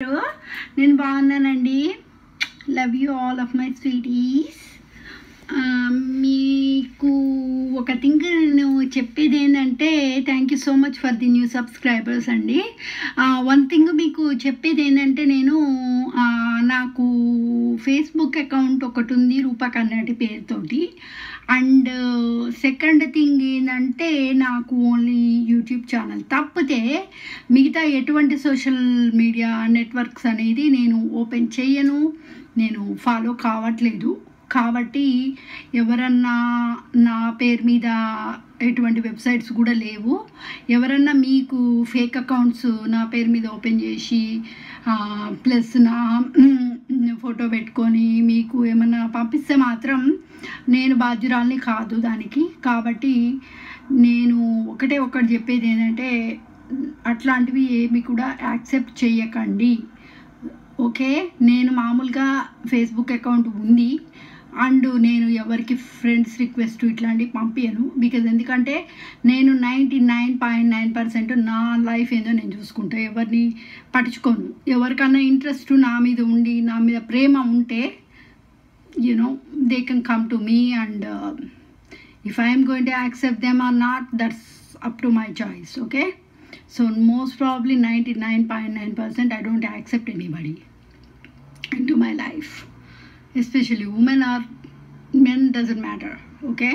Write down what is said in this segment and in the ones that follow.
నేను బాగున్నానండి. Love you all of my sweeties. మీకు ఒక థింగ్ నేను చెప్పేది ఏంటంటే, thank you so much for the new subscribers అండి. వన్ థింగ్ మీకు చెప్పేది ఏంటంటే, నాకు ఫేస్బుక్ అకౌంట్ ఒకటి ఉంది రూపా కన్నటి పేరుతోటి. అండ్ సెకండ్ థింగ్ ఏంటంటే, నాకు ఓన్లీ యూట్యూబ్ ఛానల్ తప్పితే మిగతా ఎటువంటి సోషల్ మీడియా నెట్వర్క్స్ అనేది నేను ఓపెన్ చేయను, నేను ఫాలో కావట్లేదు. కాబట్టి ఎవరన్నా నా పేరు మీద ఎటువంటి వెబ్సైట్స్ కూడా లేవు. ఎవరన్నా మీకు ఫేక్ అకౌంట్స్ నా పేరు మీద ఓపెన్ చేసి ప్లస్ నా ఫోటో పెట్టుకొని మీకు ఏమన్నా పంపిస్తే మాత్రం నేను బాధ్యురాల్ని కాదు దానికి. కాబట్టి నేను ఒకటి చెప్పేది ఏంటంటే, అట్లాంటివి ఏమి కూడా యాక్సెప్ట్ చేయకండి. ఓకే, నేను మామూలుగా ఫేస్బుక్ అకౌంట్ ఉంది అండ్ నేను ఎవరికి ఫ్రెండ్స్ రిక్వెస్ట్ ఇట్లాంటివి పంపించను. బికాజ్ ఎందుకంటే నేను 99.9% నా లైఫ్ ఏందో నేను చూసుకుంటా, ఎవరిని పట్టించుకోను. ఎవరికన్నా ఇంట్రెస్ట్ నా మీద ఉండి నా మీద ప్రేమ ఉంటే they can come to me and if I am going to accept them or not, that's up to my choice. Okay, so most probably 99.9% I don't accept anybody into my life, especially women or men, doesn't matter. Okay,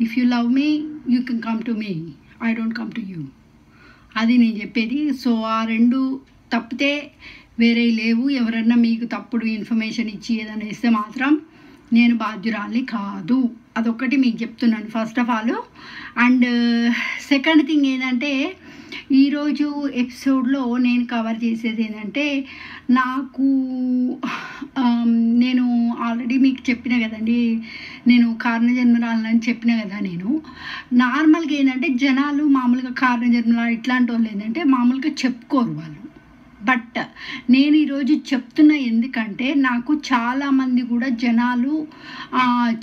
if you love me you can come to me, I don't come to you. అది నేను చెప్పేది. So ఆ రెండు తప్పితే వేరే లేవు. ఎవరన్నా మీకు తప్పుడు ఇన్ఫర్మేషన్ ఇచ్చి ఏదైనా ఇస్తే మాత్రం నేను బాధ్యురాల్ని కాదు. అదొక్కటి మీకు చెప్తున్నాను first of all. And second thing ఏంటంటే, ఈరోజు ఎపిసోడ్లో నేను కవర్ చేసేది ఏంటంటే, నేను ఆల్రెడీ మీకు చెప్పిన కదండి, నేను కారణ జన్మరాలని చెప్పిన కదా. నేను నార్మల్గా ఏంటంటే జనాలు మామూలుగా కారణ జన్మరాలు ఇట్లాంటి వాళ్ళు ఏంటంటే మామూలుగా చెప్పుకోరు వాళ్ళు. బట్ నేను ఈరోజు చెప్తున్నా ఎందుకంటే, నాకు చాలామంది కూడా జనాలు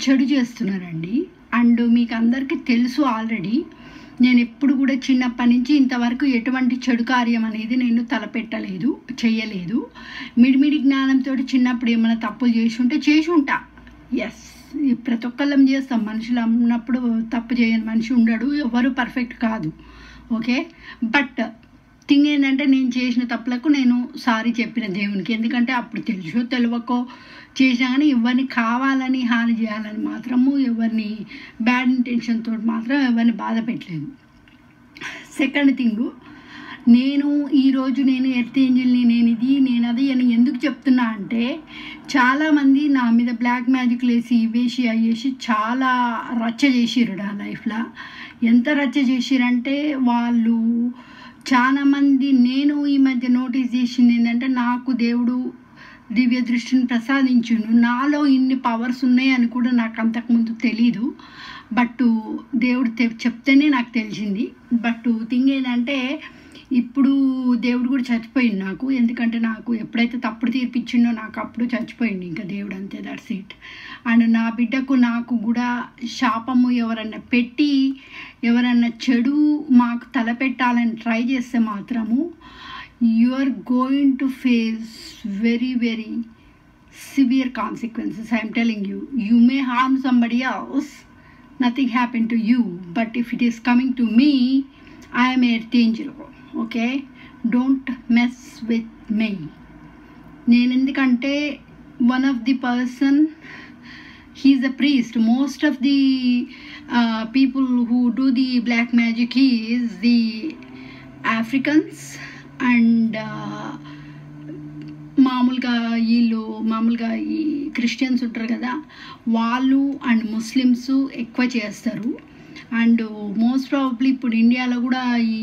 చెడు చేస్తున్నారండి. అండ్ మీకు అందరికీ తెలుసు ఆల్రెడీ, నేను ఎప్పుడు కూడా చిన్నప్పటి నుంచి ఇంతవరకు ఎటువంటి చెడు కార్యం అనేది నేను తలపెట్టలేదు, చేయలేదు. మిడిమిడి జ్ఞానంతో చిన్నప్పుడు ఏమైనా తప్పులు చేసి ఉంటా. ఎస్, ప్రతి ఒక్కళ్ళం చేస్తాం. మనుషులు అన్నప్పుడు తప్పు చేయని మనిషి ఉండడు, ఎవరు పర్ఫెక్ట్ కాదు. ఓకే, బట్ థింగ్ ఏంటంటే, నేను చేసిన తప్పులకు నేను సారీ చెప్పిన దేవునికి. ఎందుకంటే అప్పుడు తెలుసో తెలియకో చేసినా కానీ ఎవరిని కావాలని హాని చేయాలని మాత్రము, ఎవరిని బ్యాడ్ ఇంటెన్షన్తో మాత్రం ఎవరిని బాధ పెట్టలేదు. సెకండ్ థింగ్, ఈరోజు నేను ఎర్త్ ఏంజిల్ని, నేను అది అని ఎందుకు చెప్తున్నా అంటే, చాలామంది నా మీద బ్లాక్ మ్యాజిక్లు వేసి ఇవేసి అయ్యేసి చాలా రచ్చ చేసిర్రు నా లైఫ్లో. ఎంత రచ్చ చేసిరంటే వాళ్ళు చాలామంది. నేను ఈ మధ్య నోటీస్ చేసింది ఏంటంటే, నాకు దేవుడు దివ్య దృష్టిని ప్రసాదించును, నాలో ఇన్ని పవర్స్ ఉన్నాయని కూడా నాకు అంతకుముందు తెలీదు. బట్ దేవుడు చెప్తేనే నాకు తెలిసింది. బట్ థింగ్ ఏంటంటే, ఇప్పుడు దేవుడు కూడా చచ్చిపోయింది నాకు. ఎందుకంటే నాకు ఎప్పుడైతే తప్పుడు తీర్పిచ్చిండో నాకు అప్పుడు చచ్చిపోయింది ఇంకా దేవుడు, అంతే, దట్స్ ఇట్. అండ్ నా బిడ్డకు నాకు కూడా శాపము ఎవరన్నా పెట్టి ఎవరన్నా చెడు మాకు తలపెట్టాలని ట్రై చేస్తే మాత్రము you are going to face very very severe consequences. I am telling you, you may harm somebody else, nothing happened to you, but if it is coming to me, I am earth angel. Okay, don't mess with me. నేను ఎందుకంటే one of the person, he is a priest. Most of the people who do the black magic is the Africans and మామూలుగా ఈ Christians ఉంటారు కదా, వాళ్ళు and Muslims ఎక్కువ చేస్తారు. And most probably ఇప్పుడు ఇండియాలో కూడా ఈ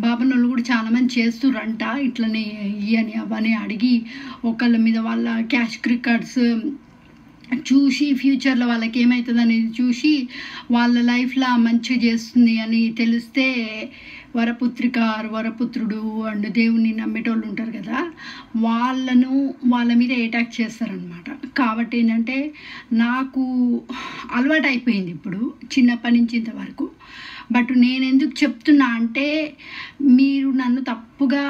బాబనోళ్ళు కూడా చాలామంది చేస్తుర్రంట. ఇట్లనే ఇవని అవని అడిగి ఒకళ్ళ మీద వాళ్ళ క్యాష్ రికార్డ్స్ చూసి ఫ్యూచర్లో వాళ్ళకి ఏమవుతుంది అనేది చూసి వాళ్ళ లైఫ్లో మంచిగా చేస్తుంది అని తెలిస్తే వరపుత్రుడు అండ్ దేవుణ్ణి నమ్మేటోళ్ళు ఉంటారు కదా, వాళ్ళ మీద అటాక్ చేస్తారనమాట. కాబట్టి ఏంటంటే నాకు అలవాటు అయిపోయింది ఇప్పుడు చిన్నప్పటి నుంచి ఇంతవరకు. బట్ నేను ఎందుకు చెప్తున్నా అంటే, మీరు నన్ను తప్పుగా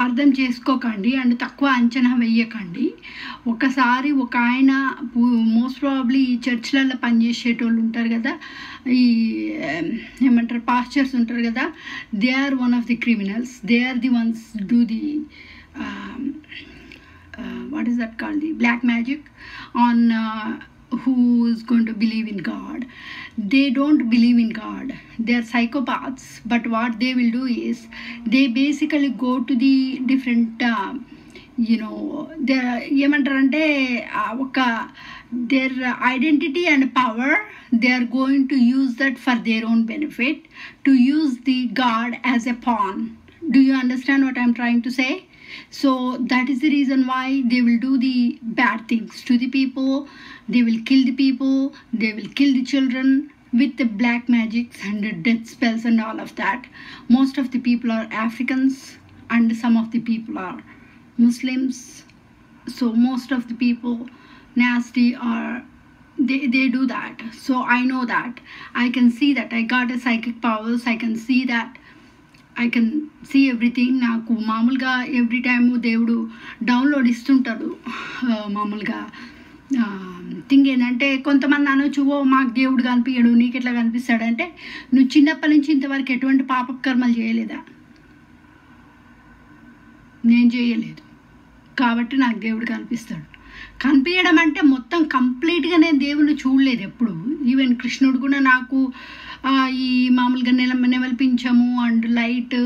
అర్థం చేసుకోకండి అండ్ తక్కువ అంచనా వేయకండి. ఒకసారి ఒక ఆయన మోస్ట్ ప్రాబబ్లీ ఈ చర్చ్లలో పనిచేసేటోళ్ళు ఉంటారు కదా, ఈ ఏమంటారు పాస్టర్స్ ఉంటారు కదా, they are one of the criminals. They are the ones do the what is that called, the black magic on who is going to believe in God. They don't believe in God, they are psychopaths. But what they will do is they basically go to the different ఏమంటారంటే ఒక their identity and power, they are going to use that for their own benefit, to use the God as a pawn. Do you understand what I'm trying to say? So that is the reason why they will do the bad things to the people. They will kill the people, they will kill the children with the black magics and the death spells and all of that. Most of the people are Africans and some of the people are Muslims. So most of the people nasty are they do that. So I know that, I can see that, I got a psychic powers, I can see that, I can see everything. నాకు మామూలుగా every time దేవుడు download ఇస్తుంటాడు. మామూలుగా thing ఏంటంటే కొంతమంది అనొచ్చు, ఓ మాకు దేవుడు కనిపించడు నీకు ఎట్లా కనిపిస్తాడంటే, నువ్వు చిన్నప్పటి నుంచి ఇంతవరకు ఎటువంటి పాపకర్మలు చేయలేదా? నేను చేయలేదు కాబట్టి నాకు దేవుడు కనిపిస్తాడు. కనిపించడం అంటే మొత్తం కంప్లీట్గా నేను దేవుని చూడలేదు ఎప్పుడు. ఈవెన్ కృష్ణుడు కూడా నాకు ఈ మామూలుగా నెమలిపించము అండ్ లైట్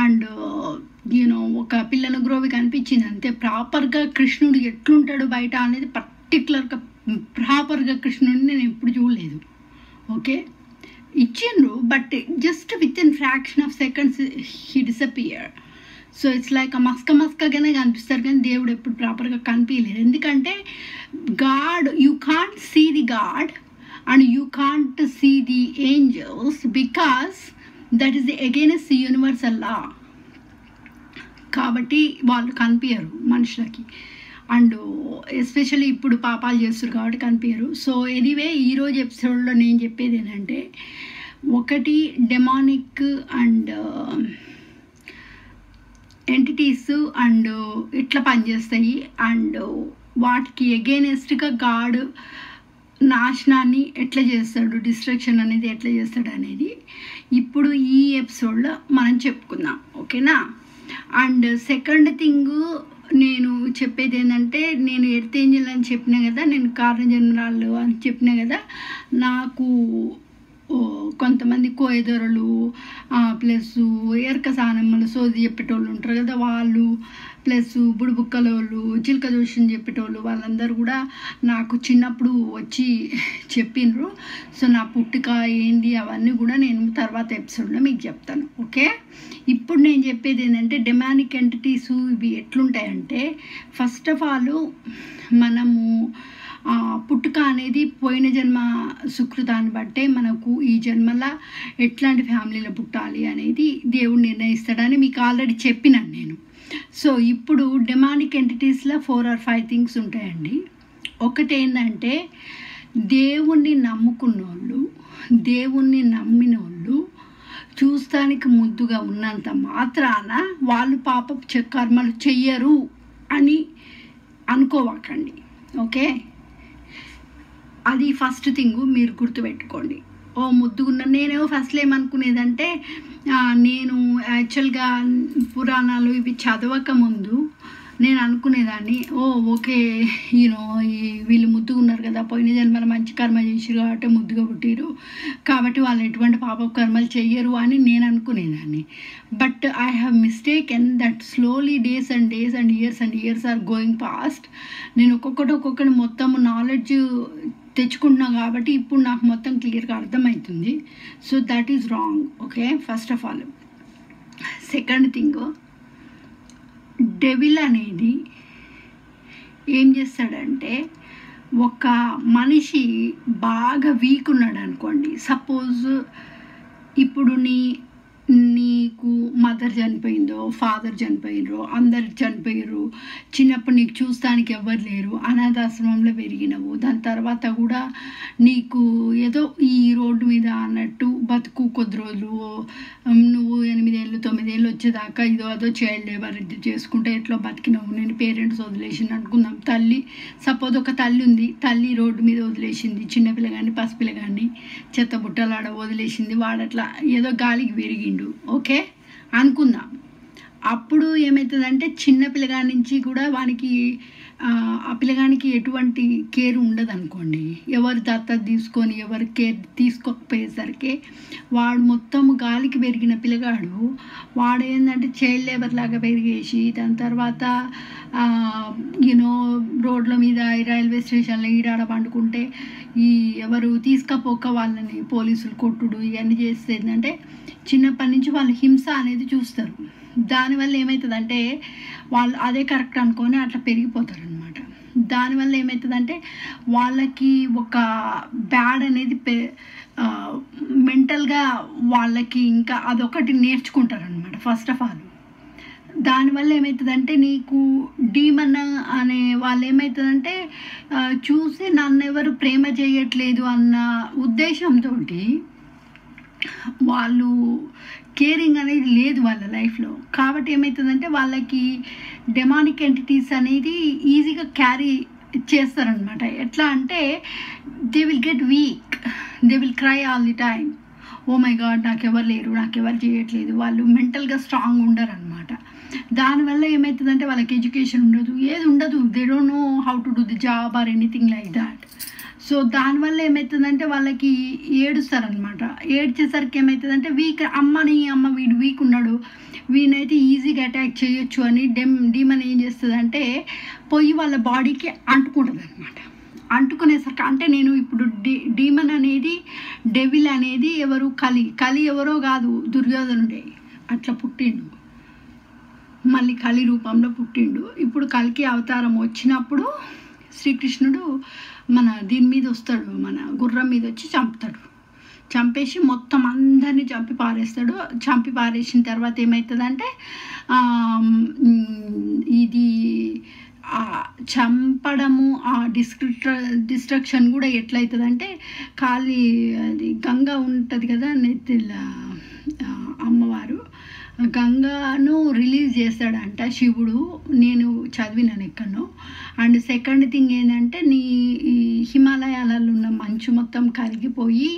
అండ్ ఒక పిల్లల గ్రోవి కనిపించింది అంతే. ప్రాపర్గా కృష్ణుడు ఎట్లుంటాడు బయట అనేది పర్టికులర్గా ప్రాపర్గా కృష్ణుడిని నేను ఎప్పుడు చూడలేదు. ఓకే, ఇచ్చిండ్రు but just with in fraction of seconds he disappear. So it's like మస్కగానే కనిపిస్తారు కానీ దేవుడు ఎప్పుడు ప్రాపర్గా కనిపించలేదు. ఎందుకంటే god, you can't see the god and you can't see the angels because that is against the universal law. కాబట్టి వాళ్ళు కనిపించరు మనుషులకి, అండ్ ఎస్పెషల్లీ ఇప్పుడు పాపాలు చేస్తారు కాబట్టి కనిపించరు. సో ఎనీవే ఈరోజు ఎపిసోడ్లో నేను చెప్పేది ఏంటంటే, ఒకటి డెమానిక్ అండ్ ఎంటిటీస్ అండ్ ఎట్లా పనిచేస్తాయి అండ్ వాటికి ఎగెయినెస్ట్గా గాడ్ నాశనాన్ని ఎట్లా చేస్తాడు, డిస్ట్రక్షన్ అనేది ఎట్లా చేస్తాడు అనేది ఇప్పుడు ఈ ఎపిసోడ్లో మనం చెప్పుకుందాం. ఓకేనా? అండ్ సెకండ్ థింగ్ నేను చెప్పేది ఏంటంటే, నేను ఎర్త్ ఏంజల్ అని చెప్పినా కదా, నేను కారణ జన్మరాళ్ళు అని చెప్పినా కదా, నాకు కొంతమంది కోయదొరలు ప్లస్ ఎరక సానమ్మలు సోది చెప్పేటోళ్ళు ఉంటారు కదా వాళ్ళు, ప్లస్ బుడుబుక్కలోళ్ళు చిలక జోషిని చెప్పేటోళ్ళు, వాళ్ళందరూ కూడా నాకు చిన్నప్పుడు వచ్చి చెప్పిండ్రు. సో నా పుట్టుక ఏంది అవన్నీ కూడా నేను తర్వాత ఎపిసోడ్లో మీకు చెప్తాను. ఓకే, ఇప్పుడు నేను చెప్పేది ఏంటంటే, డెమానిక్ ఎంటిటీస్ ఇవి ఎట్లుంటాయంటే, ఫస్ట్ ఆఫ్ ఆల్ మనము పుట్టుక అనేది పోయిన జన్మ సుకృతాన్ని బట్టే మనకు ఈ జన్మల ఎట్లాంటి ఫ్యామిలీలో పుట్టాలి అనేది దేవుడు నిర్ణయిస్తాడని మీకు ఆల్రెడీ చెప్పినాను నేను. సో ఇప్పుడు డెమానిక్ ఎంటిటీస్లో 4 or 5 థింగ్స్ ఉంటాయండి. ఒకటి ఏంటంటే, దేవుణ్ణి నమ్ముకున్నోళ్ళు, దేవుణ్ణి నమ్మినోళ్ళు చూస్తానికి ముద్దుగా ఉన్నంత మాత్రాన వాళ్ళు పాపపు కర్మలు చెయ్యరు అని అనుకోవకండి. ఓకే, అది ఫస్ట్ థింగ్ మీరు గుర్తుపెట్టుకోండి. ఓ ముద్దుగున్న నేనేమో ఫస్ట్లో ఏమనుకునేదంటే, నేను యాక్చువల్గా పురాణాలు ఇవి చదవక ముందు నేను అనుకునేదాన్ని, ఓకే వీళ్ళు ముద్దుగా ఉన్నారు కదా, పోయిన జన్మల మంచి కర్మ చేసిరు కాబట్టి ముద్దుగా పుట్టిరు కాబట్టి వాళ్ళు ఎటువంటి పాప కర్మలు చెయ్యరు అని నేను అనుకునేదాన్ని. But I have mistaken that slowly days and years or going past. నేను ఒక్కొక్కటి మొత్తం నాలెడ్జ్ తెచ్చుకుంటున్నా కాబట్టి ఇప్పుడు నాకు మొత్తం క్లియర్గా అర్థమవుతుంది. So that is wrong. Okay, first of all. Second thing, devil అనేది ఏం చేస్తాడంటే, ఒక మనిషి బాగా వీక్ ఉన్నాడు అనుకోండి, సపోజ్ ఇప్పుడు నీకు నీకు మదర్ చనిపోయిందో, ఫాదర్ చనిపోయినరో, అందరు చనిపోయారు, చిన్నప్పుడు నీకు చూస్తానికి ఎవరు లేరు, అనాథాశ్రమంలో పెరిగినవు, దాని తర్వాత కూడా నీకు ఏదో ఈ రోడ్డు మీద అన్నట్టు బతుకు కొద్ది రోజులు, నువ్వు 8 ఏళ్ళు 9 ఏళ్ళు వచ్చేదాకా ఇదో అదో చైల్డ్ లేబర్ చేసుకుంటే ఎట్లా బతికినావు, నేను పేరెంట్స్ వదిలేసింది అనుకుందాం. తల్లి సపోజ్ ఒక తల్లి ఉంది, తల్లి రోడ్డు మీద వదిలేసింది చిన్నపిల్లగాన్ని పసిపిల్లగాన్ని చెత్త బుట్టలాడ వదిలేసింది, వాడట్లా ఏదో గాలికి పెరిగిండు ఓకే అనుకుందాం. అప్పుడు ఏమవుతుందంటే చిన్న పిల్లగాడి నుంచి కూడా వానికి ఆ పిల్లగానికి ఎటువంటి కేర్ ఉండదు అనుకోండి. ఎవరు దత్తత తీసుకొని ఎవరు కేర్ తీసుకోకపోయేసరికి వాడు మొత్తం గాలికి పెరిగిన పిల్లగాడు వాడు ఏంటంటే చైల్డ్ లేబర్ లాగా పెరిగేసి దాని తర్వాత యూనో రోడ్ల మీద రైల్వే స్టేషన్లో ఈడాడ పండుకుంటే ఈ ఎవరు తీసుకపోక వాళ్ళని పోలీసులు కొట్టుడు ఇవన్నీ చేస్తే ఏంటంటే చిన్నప్పటి నుంచి వాళ్ళు హింస అనేది చూస్తారు. దానివల్ల ఏమవుతుందంటే వాళ్ళు అదే కరెక్ట్ అనుకొని అట్లా పెరిగిపోతారు అనమాట. దానివల్ల ఏమవుతుందంటే వాళ్ళకి ఒక బ్యాడ్ అనేది మెంటల్గా వాళ్ళకి ఇంకా అదొకటి నేర్చుకుంటారనమాట ఫస్ట్ ఆఫ్ ఆల్. దానివల్ల ఏమవుతుందంటే నీకు డీమన్ అనే వాళ్ళు ఏమవుతుందంటే చూసి నన్ను ఎవరు ప్రేమ చేయట్లేదు అన్న ఉద్దేశంతో వాళ్ళు కేరింగ్ అనేది లేదు వాళ్ళ లైఫ్లో. కాబట్టి ఏమవుతుందంటే వాళ్ళకి డెమానిక్ ఎంటిటీస్ అనేది ఈజీగా క్యారీ చేస్తారనమాట. ఎట్లా అంటే they will get weak, they will cry all the time, oh my God నాకెవరు లేరు, నాకెవరు చేయట్లేదు. వాళ్ళు మెంటల్గా స్ట్రాంగ్ ఉండరు అనమాట. దానివల్ల ఏమవుతుందంటే వాళ్ళకి ఎడ్యుకేషన్ ఉండదు, ఏది ఉండదు, they don't know how to do the job or anything like that. So దానివల్ల ఏమవుతుందంటే వాళ్ళకి ఏడుస్తారనమాట. ఏడ్చేసరికి ఏమవుతుందంటే అమ్మ వీడు వీక్ ఉన్నాడు, వీనైతే ఈజీగా అటాక్ చేయొచ్చు అని డీమన్ ఏం చేస్తుందంటే పోయి వాళ్ళ బాడీకి అంటుకుంటుంది అనమాట. అంటుకునేసరికి అంటే నేను ఇప్పుడు డీమన్ అనేది డెవిల్ అనేది ఎవరు కలి ఎవరో కాదు, దుర్యోధనుడే అట్లా పుట్టిండు, మళ్ళీ కలి రూపంలో పుట్టిండు. ఇప్పుడు కలికి అవతారం వచ్చినప్పుడు శ్రీకృష్ణుడు మన దీని మీద వస్తాడు, మన గుర్రం మీద వచ్చి చంపుతాడు. చంపేసి మొత్తం అందరినీ చంపి పారేస్తాడు. చంపి పారేసిన తర్వాత ఏమవుతుందంటే ఇది చంపడము ఆ డిస్ట్రక్షన్ కూడా ఎట్లయితుందంటే అది గంగా ఉంటుంది కదా నెత్తిల అమ్మవారు, గంగాను రిలీజ్ చేస్తాడంట శివుడు, నేను చదివినాను ఎక్కడో. అండ్ సెకండ్ థింగ్ ఏంటంటే ఈ హిమాలయాలలో ఉన్న మంచు మొత్తం కరిగిపోయి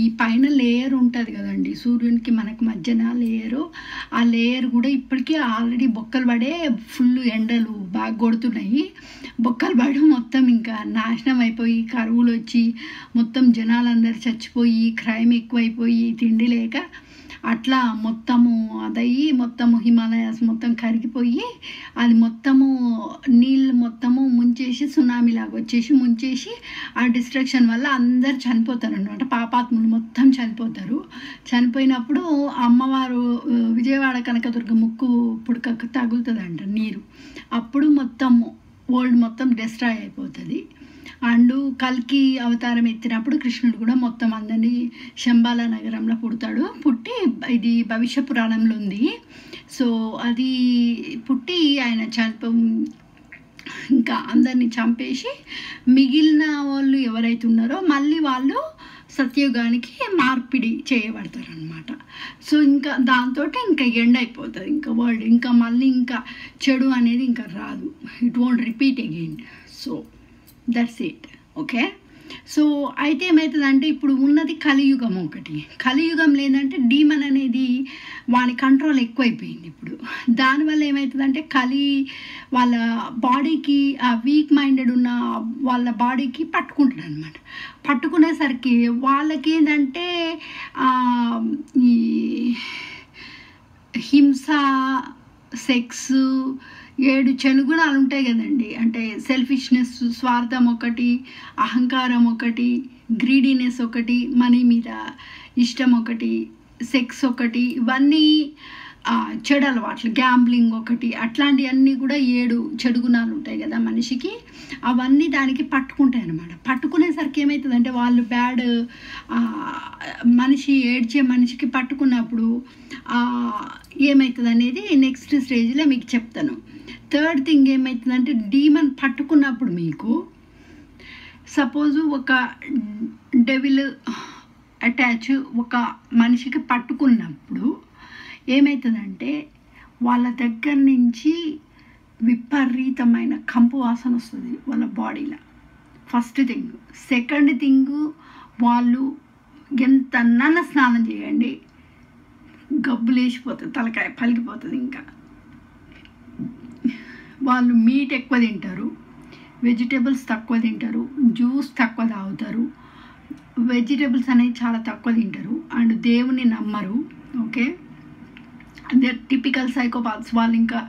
ఈ పైన లేయర్ ఉంటుంది కదండి సూర్యునికి మనకు మధ్యన లేయరు, ఆ లేయర్ కూడా ఇప్పటికీ ఆల్రెడీ బొక్కలు పడే ఫుల్ ఎండలు బాగా కొడుతున్నాయి. బొక్కలు పడి మొత్తం ఇంకా నాశనం అయిపోయి కరువులు వచ్చి మొత్తం జనాలందరూ చచ్చిపోయి క్రైమ్ ఎక్కువైపోయి తిండి లేక అట్లా మొత్తము అదయ్యి మొత్తము హిమాలయాస్ మొత్తం కరిగిపోయి అది మొత్తము నీళ్ళు మొత్తము ముంచేసి సునామీ లాగా వచ్చేసి ముంచేసి ఆ డిస్ట్రక్షన్ వల్ల అందరు చనిపోతారు అనమాట. పాపాత్ములు మొత్తం చనిపోతారు. చనిపోయినప్పుడు అమ్మవారు విజయవాడ కనకదుర్గ ముక్కు పుడక తగులుతుందంట నీరు, అప్పుడు మొత్తం వరల్డ్ మొత్తం డిస్ట్రాయ్ అయిపోతుంది. అండ్ కల్కి అవతారం ఎత్తినప్పుడు కృష్ణుడు కూడా మొత్తం అందరినీ శంబాల నగరంలో పుడతాడు. పుట్టి ఇది భవిష్య పురాణంలో ఉంది. సో అది పుట్టి ఆయన ఇంకా అందరినీ చంపేసి మిగిలిన వాళ్ళు ఎవరైతే ఉన్నారో మళ్ళీ వాళ్ళు సత్యయుగానికి మార్పిడి చేయబడతారు అనమాట. సో ఇంకా దాంతో ఇంకా ఎండ్ అయిపోతుంది ఇంకా వరల్డ్, ఇంకా మళ్ళీ ఇంకా చెడు అనేది ఇంకా రాదు, it won't repeat again. So that's it okay. So అయితే ఏమవుతుందంటే ఇప్పుడు ఉన్నది కలియుగం ఒకటి. కలియుగం లేదంటే డీమన్ అనేది వాని కంట్రోల్ ఎక్కువైపోయింది ఇప్పుడు. దానివల్ల ఏమవుతుందంటే వాళ్ళ బాడీకి ఆ వీక్ మైండెడ్ ఉన్న వాళ్ళ బాడీకి పట్టుకుంటాడు అనమాట. పట్టుకునేసరికి వాళ్ళకి ఏంటంటే ఈ హింస, సెక్స్, 7 చెడుగుణాలు ఉంటాయి కదండి. అంటే సెల్ఫిష్నెస్, స్వార్థం ఒకటి, అహంకారం ఒకటి, గ్రీడీనెస్ ఒకటి, మనీ మీద ఇష్టం ఒకటి, సెక్స్ ఒకటి, ఇవన్నీ చెడు అలవాట్లు, గ్యాంబ్లింగ్ ఒకటి, అట్లాంటివన్నీ కూడా 7 చెడు గుణాలు ఉంటాయి కదా మనిషికి. అవన్నీ దానికి పట్టుకుంటాయి అన్నమాట. పట్టుకునేసరికి ఏమవుతుందంటే వాళ్ళు మనిషి ఏడ్చే మనిషికి పట్టుకున్నప్పుడు ఏమవుతుంది అనేది నెక్స్ట్ స్టేజ్లో మీకు చెప్తాను. థర్డ్ థింగ్ ఏమవుతుందంటే డీమన్ పట్టుకున్నప్పుడు మీకు సపోజు ఒక డెవిల్ అటాచ్ ఒక మనిషికి పట్టుకున్నప్పుడు ఏమవుతుందంటే వాళ్ళ దగ్గర నుంచి విపరీతమైన కంపు వాసన వస్తుంది వాళ్ళ బాడీలో. First thing. సెకండ్ థింగ్, వాళ్ళు ఎంతన్నా స్నానం చేయండి గబ్బు లేచిపోతుంది, తలకాయ పలికిపోతుంది. ఇంకా వాళ్ళు మీట్ ఎక్కువ తింటారు, వెజిటేబుల్స్ తక్కువ తింటారు, జ్యూస్ తక్కువ తాగుతారు, వెజిటేబుల్స్ అనేవి చాలా తక్కువ తింటారు, అండ్ దేవుని నమ్మరు. Okay, they typical psychopaths. వాళ్ళు ఇంకా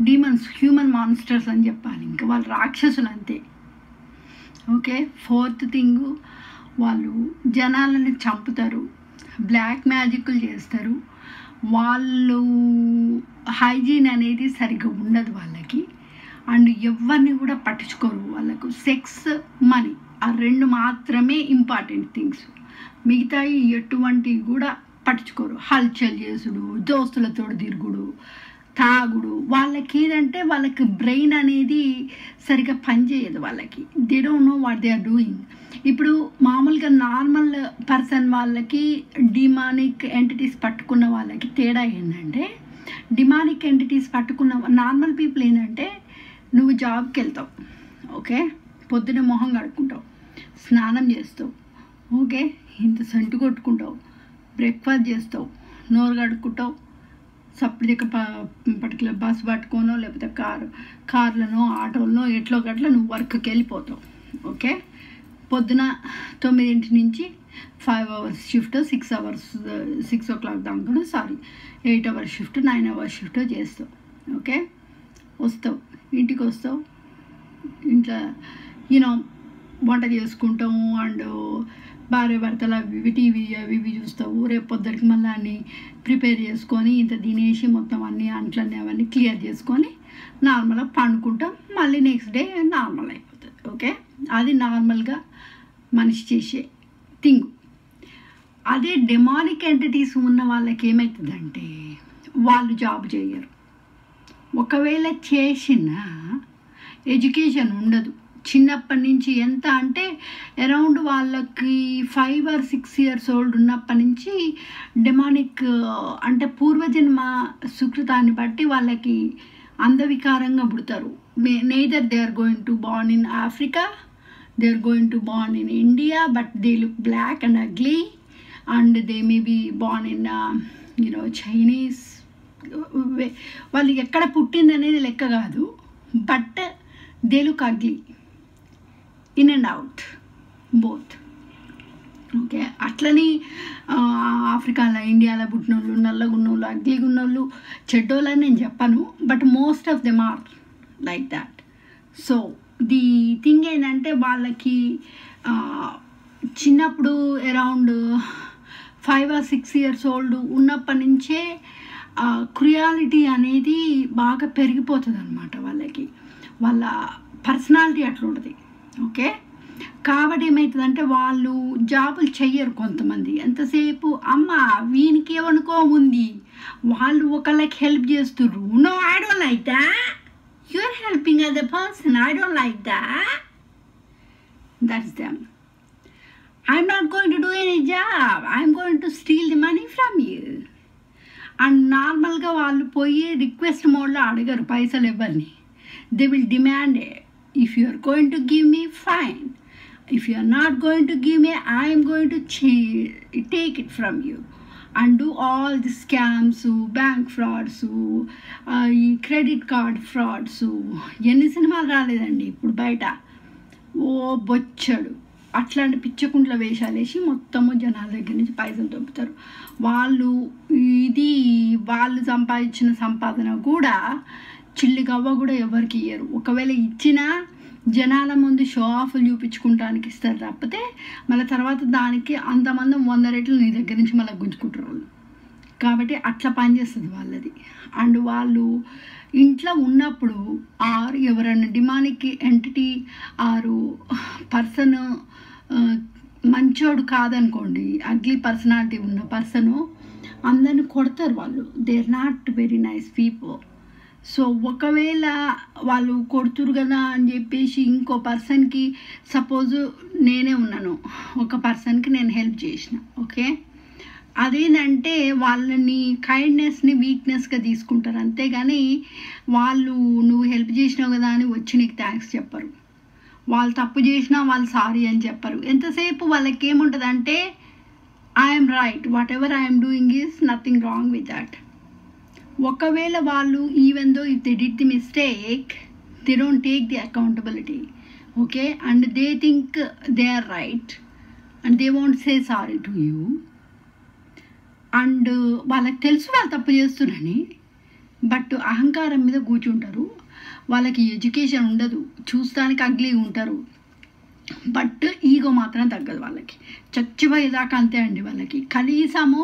డీమన్స్, హ్యూమన్ మాన్స్టర్స్ అని చెప్పాలి. ఇంకా వాళ్ళు రాక్షసులు అంతే. ఓకే, ఫోర్త్ థింగ్, వాళ్ళు జనాలను చంపుతారు, బ్లాక్ మ్యాజిక్లు చేస్తారు, వాళ్ళు హైజీన్ అనేది సరిగ్గా ఉండదు వాళ్ళకి, అండ్ ఎవరిని కూడా పట్టించుకోరు. వాళ్ళకు సెక్స్, మనీ, ఆ 2 మాత్రమే ఇంపార్టెంట్ థింగ్స్. మిగతాయి ఎటువంటివి కూడా పట్టించుకోరు. హల్చల్ చేసుడు, దోస్తులతో తిరుగుడు, తాగుడు. వాళ్ళకి ఏదంటే వాళ్ళకి బ్రెయిన్ అనేది సరిగ్గా పనిచేయదు. వాళ్ళకి they don't know what they are doing. ఇప్పుడు మామూలుగా నార్మల్ పర్సన్ వాళ్ళకి డిమానిక్ ఎంటిటీస్ పట్టుకున్న వాళ్ళకి తేడా ఏంటంటే, డిమానిక్ ఎంటిటీస్ పట్టుకున్న నార్మల్ పీపుల్ ఏంటంటే, నువ్వు జాబ్కి వెళ్తావు, ఓకే, పొద్దున మొహం కడుక్కుంటావు, స్నానం చేస్తావు, ఓకే, ఇంత సెంటు కొట్టుకుంటావు, బ్రేక్ఫాస్ట్ చేస్తావు, నోరు కడుక్కుంటావు, సపరేట్గా పర్టికులర్ బస్ పట్టుకోనో లేకపోతే కార్లనో ఆటోలనో ఎట్లో గట్ల నువ్వు వర్క్కి వెళ్ళిపోతావు. ఓకే, పొద్దున 9 నుంచి 5 hours షిఫ్ట్, 6 o'clock దాకా 8 hours షిఫ్ట్, 9 hours షిఫ్ట్ చేస్తావు. ఓకే, వస్తావు, ఇంటికి వస్తావు, ఇంట్లో వంట చేసుకుంటాము, అండ్ భార్య భర్తలు అవి టీవీ అవి చూస్తావు. రేపు పొద్దుడికి మళ్ళీ అన్నీ ప్రిపేర్ చేసుకొని ఇంత తినేసి మొత్తం అన్నీ అంట్లన్నీ అవన్నీ క్లియర్ చేసుకొని నార్మల్గా పండుకుంటాం. మళ్ళీ నెక్స్ట్ డే నార్మల్ అయిపోతుంది. ఓకే, అది నార్మల్గా మనిషి చేసే థింగ్. అదే డెమానిక్ ఎంటిటీస్ ఉన్న వాళ్ళకి ఏమవుతుందంటే వాళ్ళు జాబ్ చేయరు. ఒకవేళ చేసిన ఎడ్యుకేషన్ ఉండదు. చిన్నప్పటి నుంచి ఎంత అంటే అరౌండ్ వాళ్ళకి 5 or 6 years old ఉన్నప్పటి నుంచి డెమానిక్ అంటే పూర్వజన్మ సుకృతాన్ని బట్టి వాళ్ళకి అందవికారంగా పుడతారు. Neither they are going to born in Africa, they are going to born in India, but they look black and ugly, and they may be born in Chinese. వాళ్ళు ఎక్కడ పుట్టింది అనేది లెక్క కాదు, but they look ugly in and out both. Okay, అట్లని ఆఫ్రికాలో ఇండియాలో పుట్టిన వాళ్ళు, నల్లగా ఉన్నోళ్ళు, అగ్లీగా ఉన్నోళ్ళు చెడ్డోళ్ళని నేను చెప్పను, but most of them are like that. So the thing ఏంటంటే వాళ్ళకి చిన్నప్పుడు అరౌండ్ 5 or 6 years old ఉన్నప్పటి నుంచే క్రుయాలిటీ అనేది బాగా పెరిగిపోతుంది అన్నమాట వాళ్ళకి. వాళ్ళ పర్సనాలిటీ అట్లా ఉంటుంది. ఓకే, కాబట్టి ఏమవుతుందంటే వాళ్ళు జాబులు చెయ్యరు కొంతమంది. ఎంతసేపు అమ్మ వీనికి ఏమనుకో ఉంది, వాళ్ళు ఒకళ్ళకి హెల్ప్ చేస్తుర్రు. No, I don't like that, you are helping other person, I don't like that, that's them. I'm not going to do any job, I'm going to steal the money from you. And నార్మల్గా వాళ్ళు పోయి request మోడ్లో అడగరు పైసలు ఎవరిని. They will demand it. If you are going to give me, fine. If you are not going to give me, I am going to take it from you and do all the scams, bank frauds, credit card frauds. ఎన్ని సినిమాలు రాలేదండి ఇప్పుడు బయట, ఓ బొచ్చడు. అట్లాంటి పిచ్చకుంట్ల వేషాలు వేసి మొత్తము జనాల దగ్గర నుంచి పైసలు దొబ్బుతారు. వాళ్ళు సంపాదించిన సంపాదన కూడా చిల్లి గవ్వ కూడా ఎవరికి ఇయ్యరు. ఒకవేళ ఇచ్చినా జనాల ముందు షో ఆఫ్లు చూపించుకుంటానికి ఇస్తారు తప్పితే మళ్ళీ తర్వాత దానికి అంతమంది 100 రెట్లు నీ దగ్గర నుంచి మళ్ళీ గుంజుకుంటారు వాళ్ళు. కాబట్టి అట్లా పనిచేస్తుంది వాళ్ళది. అండ్ వాళ్ళు ఇంట్లో ఉన్నప్పుడు ఆర్ ఎవరైనా డిమానిక్ ఎంటిటీ ఆరు పర్సన్ మంచోడు కాదనుకోండి, అగ్లీ పర్సనాలిటీ ఉన్న పర్సను అందరిని కొడతారు వాళ్ళు. They are not very nice people. So ఒకవేళ వాళ్ళు కొడుతురు కదా అని చెప్పేసి ఇంకో పర్సన్కి, సపోజు నేనే ఉన్నాను, ఒక పర్సన్కి నేను హెల్ప్ చేసిన, ఓకే, అదేంటంటే వాళ్ళని కైండ్నెస్ని వీక్నెస్గా తీసుకుంటారు, అంతేగాని వాళ్ళు నువ్వు హెల్ప్ చేసినావు కదా అని వచ్చి నీకు థ్యాంక్స్ చెప్పరు. వాళ్ళు తప్పు చేసినా వాళ్ళు సారీ అని చెప్పరు. ఎంతసేపు వాళ్ళకి ఏముంటుంది అంటే I'm right, whatever I'm doing is nothing wrong with that. ఒకవేళ వాళ్ళు even though if they did the mistake, they don't take the accountability, okay, and they think they are right and they won't say sorry to you. And వాళ్ళకి తెలుసు వాళ్ళు తప్పు చేస్తున్నారని, but అహంకారం మీద కూర్చుంటారు. వాళ్ళకి ఎడ్యుకేషన్ ఉండదు, చూస్తానికి అగ్లీ ఉంటారు, బట్ ఈగో మాత్రం తగ్గదు వాళ్ళకి. చచ్చిపోయేదాకా అంతే అండి వాళ్ళకి. కనీసము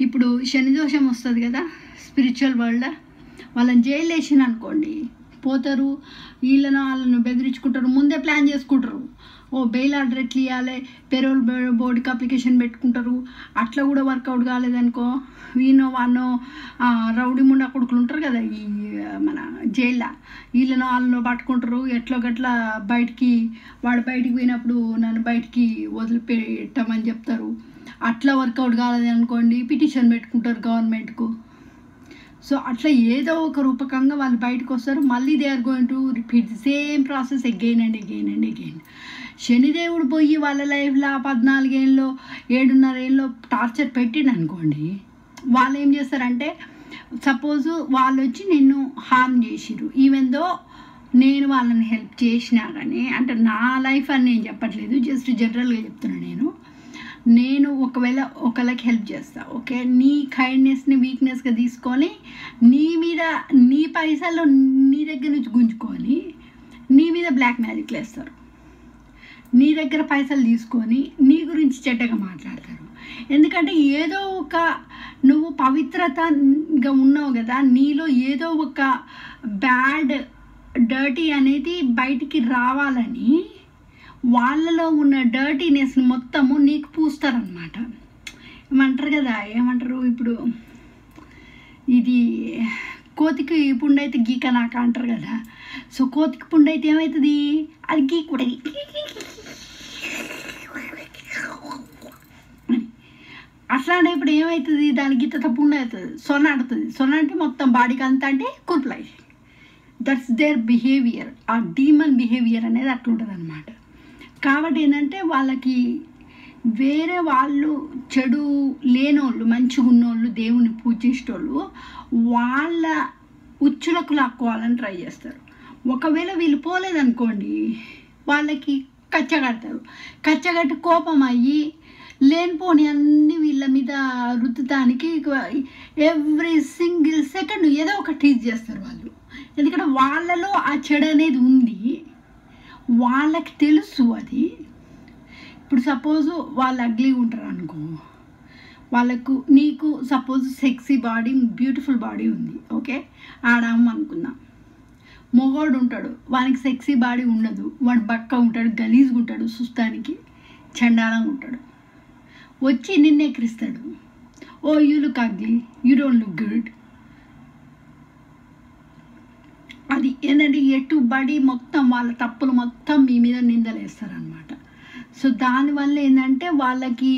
ఇప్పుడు శని దోషం వస్తుంది కదా స్పిరిచువల్ వరల్డ్, వాళ్ళని జైలు వేసిన అనుకోండి, పోతారు, వీళ్ళను వాళ్ళను బెదిరించుకుంటారు, ముందే ప్లాన్ చేసుకుంటారు. ఓ బెయిల్ ఆర్డర్ ఎట్లా ఇవ్వాలి, పెరోల్ బోర్డుకి అప్లికేషన్ పెట్టుకుంటారు. అట్లా కూడా వర్కౌట్ కాలేదనుకో, వీనో వానో రౌడీ ముండా కొడుకులు ఉంటారు కదా ఈ మన జైల్లో, వీళ్ళనో వాళ్ళనో పట్టుకుంటారు. ఎట్లో గట్లా వాడు బయటికి పోయినప్పుడు నన్ను బయటికి వదిలిపెట్టమని చెప్తారు. అట్లా వర్కౌట్ కాలేదనుకోండి, పిటిషన్ పెట్టుకుంటారు గవర్నమెంట్కు. సో అట్లా ఏదో ఒక రూపకంగా వాళ్ళు బయటకు వస్తారు. మళ్ళీ they are going to repeat the same process again and again and again. శనిదేవుడు పోయి వాళ్ళ లైఫ్లో 14 ఏళ్ళలో 7.5 ఏళ్ళలో టార్చర్ పెట్టిండు అనుకోండి, వాళ్ళు ఏం చేస్తారంటే, సపోజు వాళ్ళు వచ్చి నిన్ను హార్మ్ చేసిరు, ఈవెన్ దో నేను వాళ్ళని హెల్ప్ చేసినా కానీ, అంటే నా లైఫ్ అని నేను చెప్పట్లేదు, జస్ట్ జనరల్గా చెప్తున్నాను. నేను ఒకవేళ ఒకళ్ళకి హెల్ప్ చేస్తా, ఓకే, నీ కైండ్నెస్ని వీక్నెస్గా తీసుకొని నీ పైసలు నీ దగ్గర నుంచి గుంజుకొని నీ మీద బ్లాక్ మ్యాజిక్లు వేస్తారు. నీ దగ్గర పైసలు తీసుకొని నీ గురించి చెడ్డగా మాట్లాడతారు. ఎందుకంటే ఏదో ఒక నువ్వు పవిత్రతగా ఉన్నావు కదా, నీలో ఏదో ఒక బ్యాడ్ డర్టీ అనేది బయటికి రావాలని వాళ్ళలో ఉన్న డర్టీనెస్ని మొత్తము నీకు పూస్తారనమాట. ఏమంటారు కదా, ఏమంటారు ఇప్పుడు, ఇది కోతికి పుండు అయితే గీక నాక అంటారు కదా. సో కోతికి పుండు అయితే ఏమవుతుంది, అది గీకుడది. అట్లానే ఇప్పుడు ఏమవుతుంది, దాని గీత పుండు అవుతుంది, సొన ఆడుతుంది. సొన అంటే మొత్తం బాడీకి అంతా అంటే కుర్పులై. That's their behaviour. ఆ డీమన్ బిహేవియర్ అనేది అట్లుంటుంది అనమాట. కాబట్టి ఏంటంటే వాళ్ళకి వేరే వాళ్ళు చెడు లేనోళ్ళు, మంచిగా ఉన్నోళ్ళు, దేవుని పూజించేటోళ్ళు వాళ్ళ ఉచ్చులకు లాక్కోవాలని ట్రై చేస్తారు. ఒకవేళ వీళ్ళు పోలేదనుకోండి, వాళ్ళకి కచ్చగడతారు. కచ్చగట్టి కోపం అయ్యి లేనిపోని అన్ని వీళ్ళ మీద రుద్దడానికి ఎవ్రీ సింగిల్ సెకండ్ ఏదో ఒక టీజ్ చేస్తారు వాళ్ళు. ఎందుకంటే వాళ్ళలో ఆ చెడు అనేది ఉంది, వాళ్ళకి తెలుసు అది. ఇప్పుడు సపోజు వాళ్ళు అగ్లీ ఉంటారు అనుకో, నీకు suppose sexy body, beautiful body ఉంది, ఓకే, ఆడమ్మ అనుకుందాం. మొగోడు ఉంటాడు, వానికి సెక్సీ బాడీ ఉండదు, వాడు బక్క ఉంటాడు, గలీజ్గా ఉంటాడు, సుస్తానికి చండాలంగా ఉంటాడు. వచ్చి నిన్ను ఎక్కిరిస్తాడు, oh you look ugly, you don't look good. అది ఏంటంటే ఎటుబడి మొత్తం వాళ్ళ తప్పులు మొత్తం మీ మీద నిందలేస్తారనమాట. సో దానివల్ల ఏంటంటే వాళ్ళకి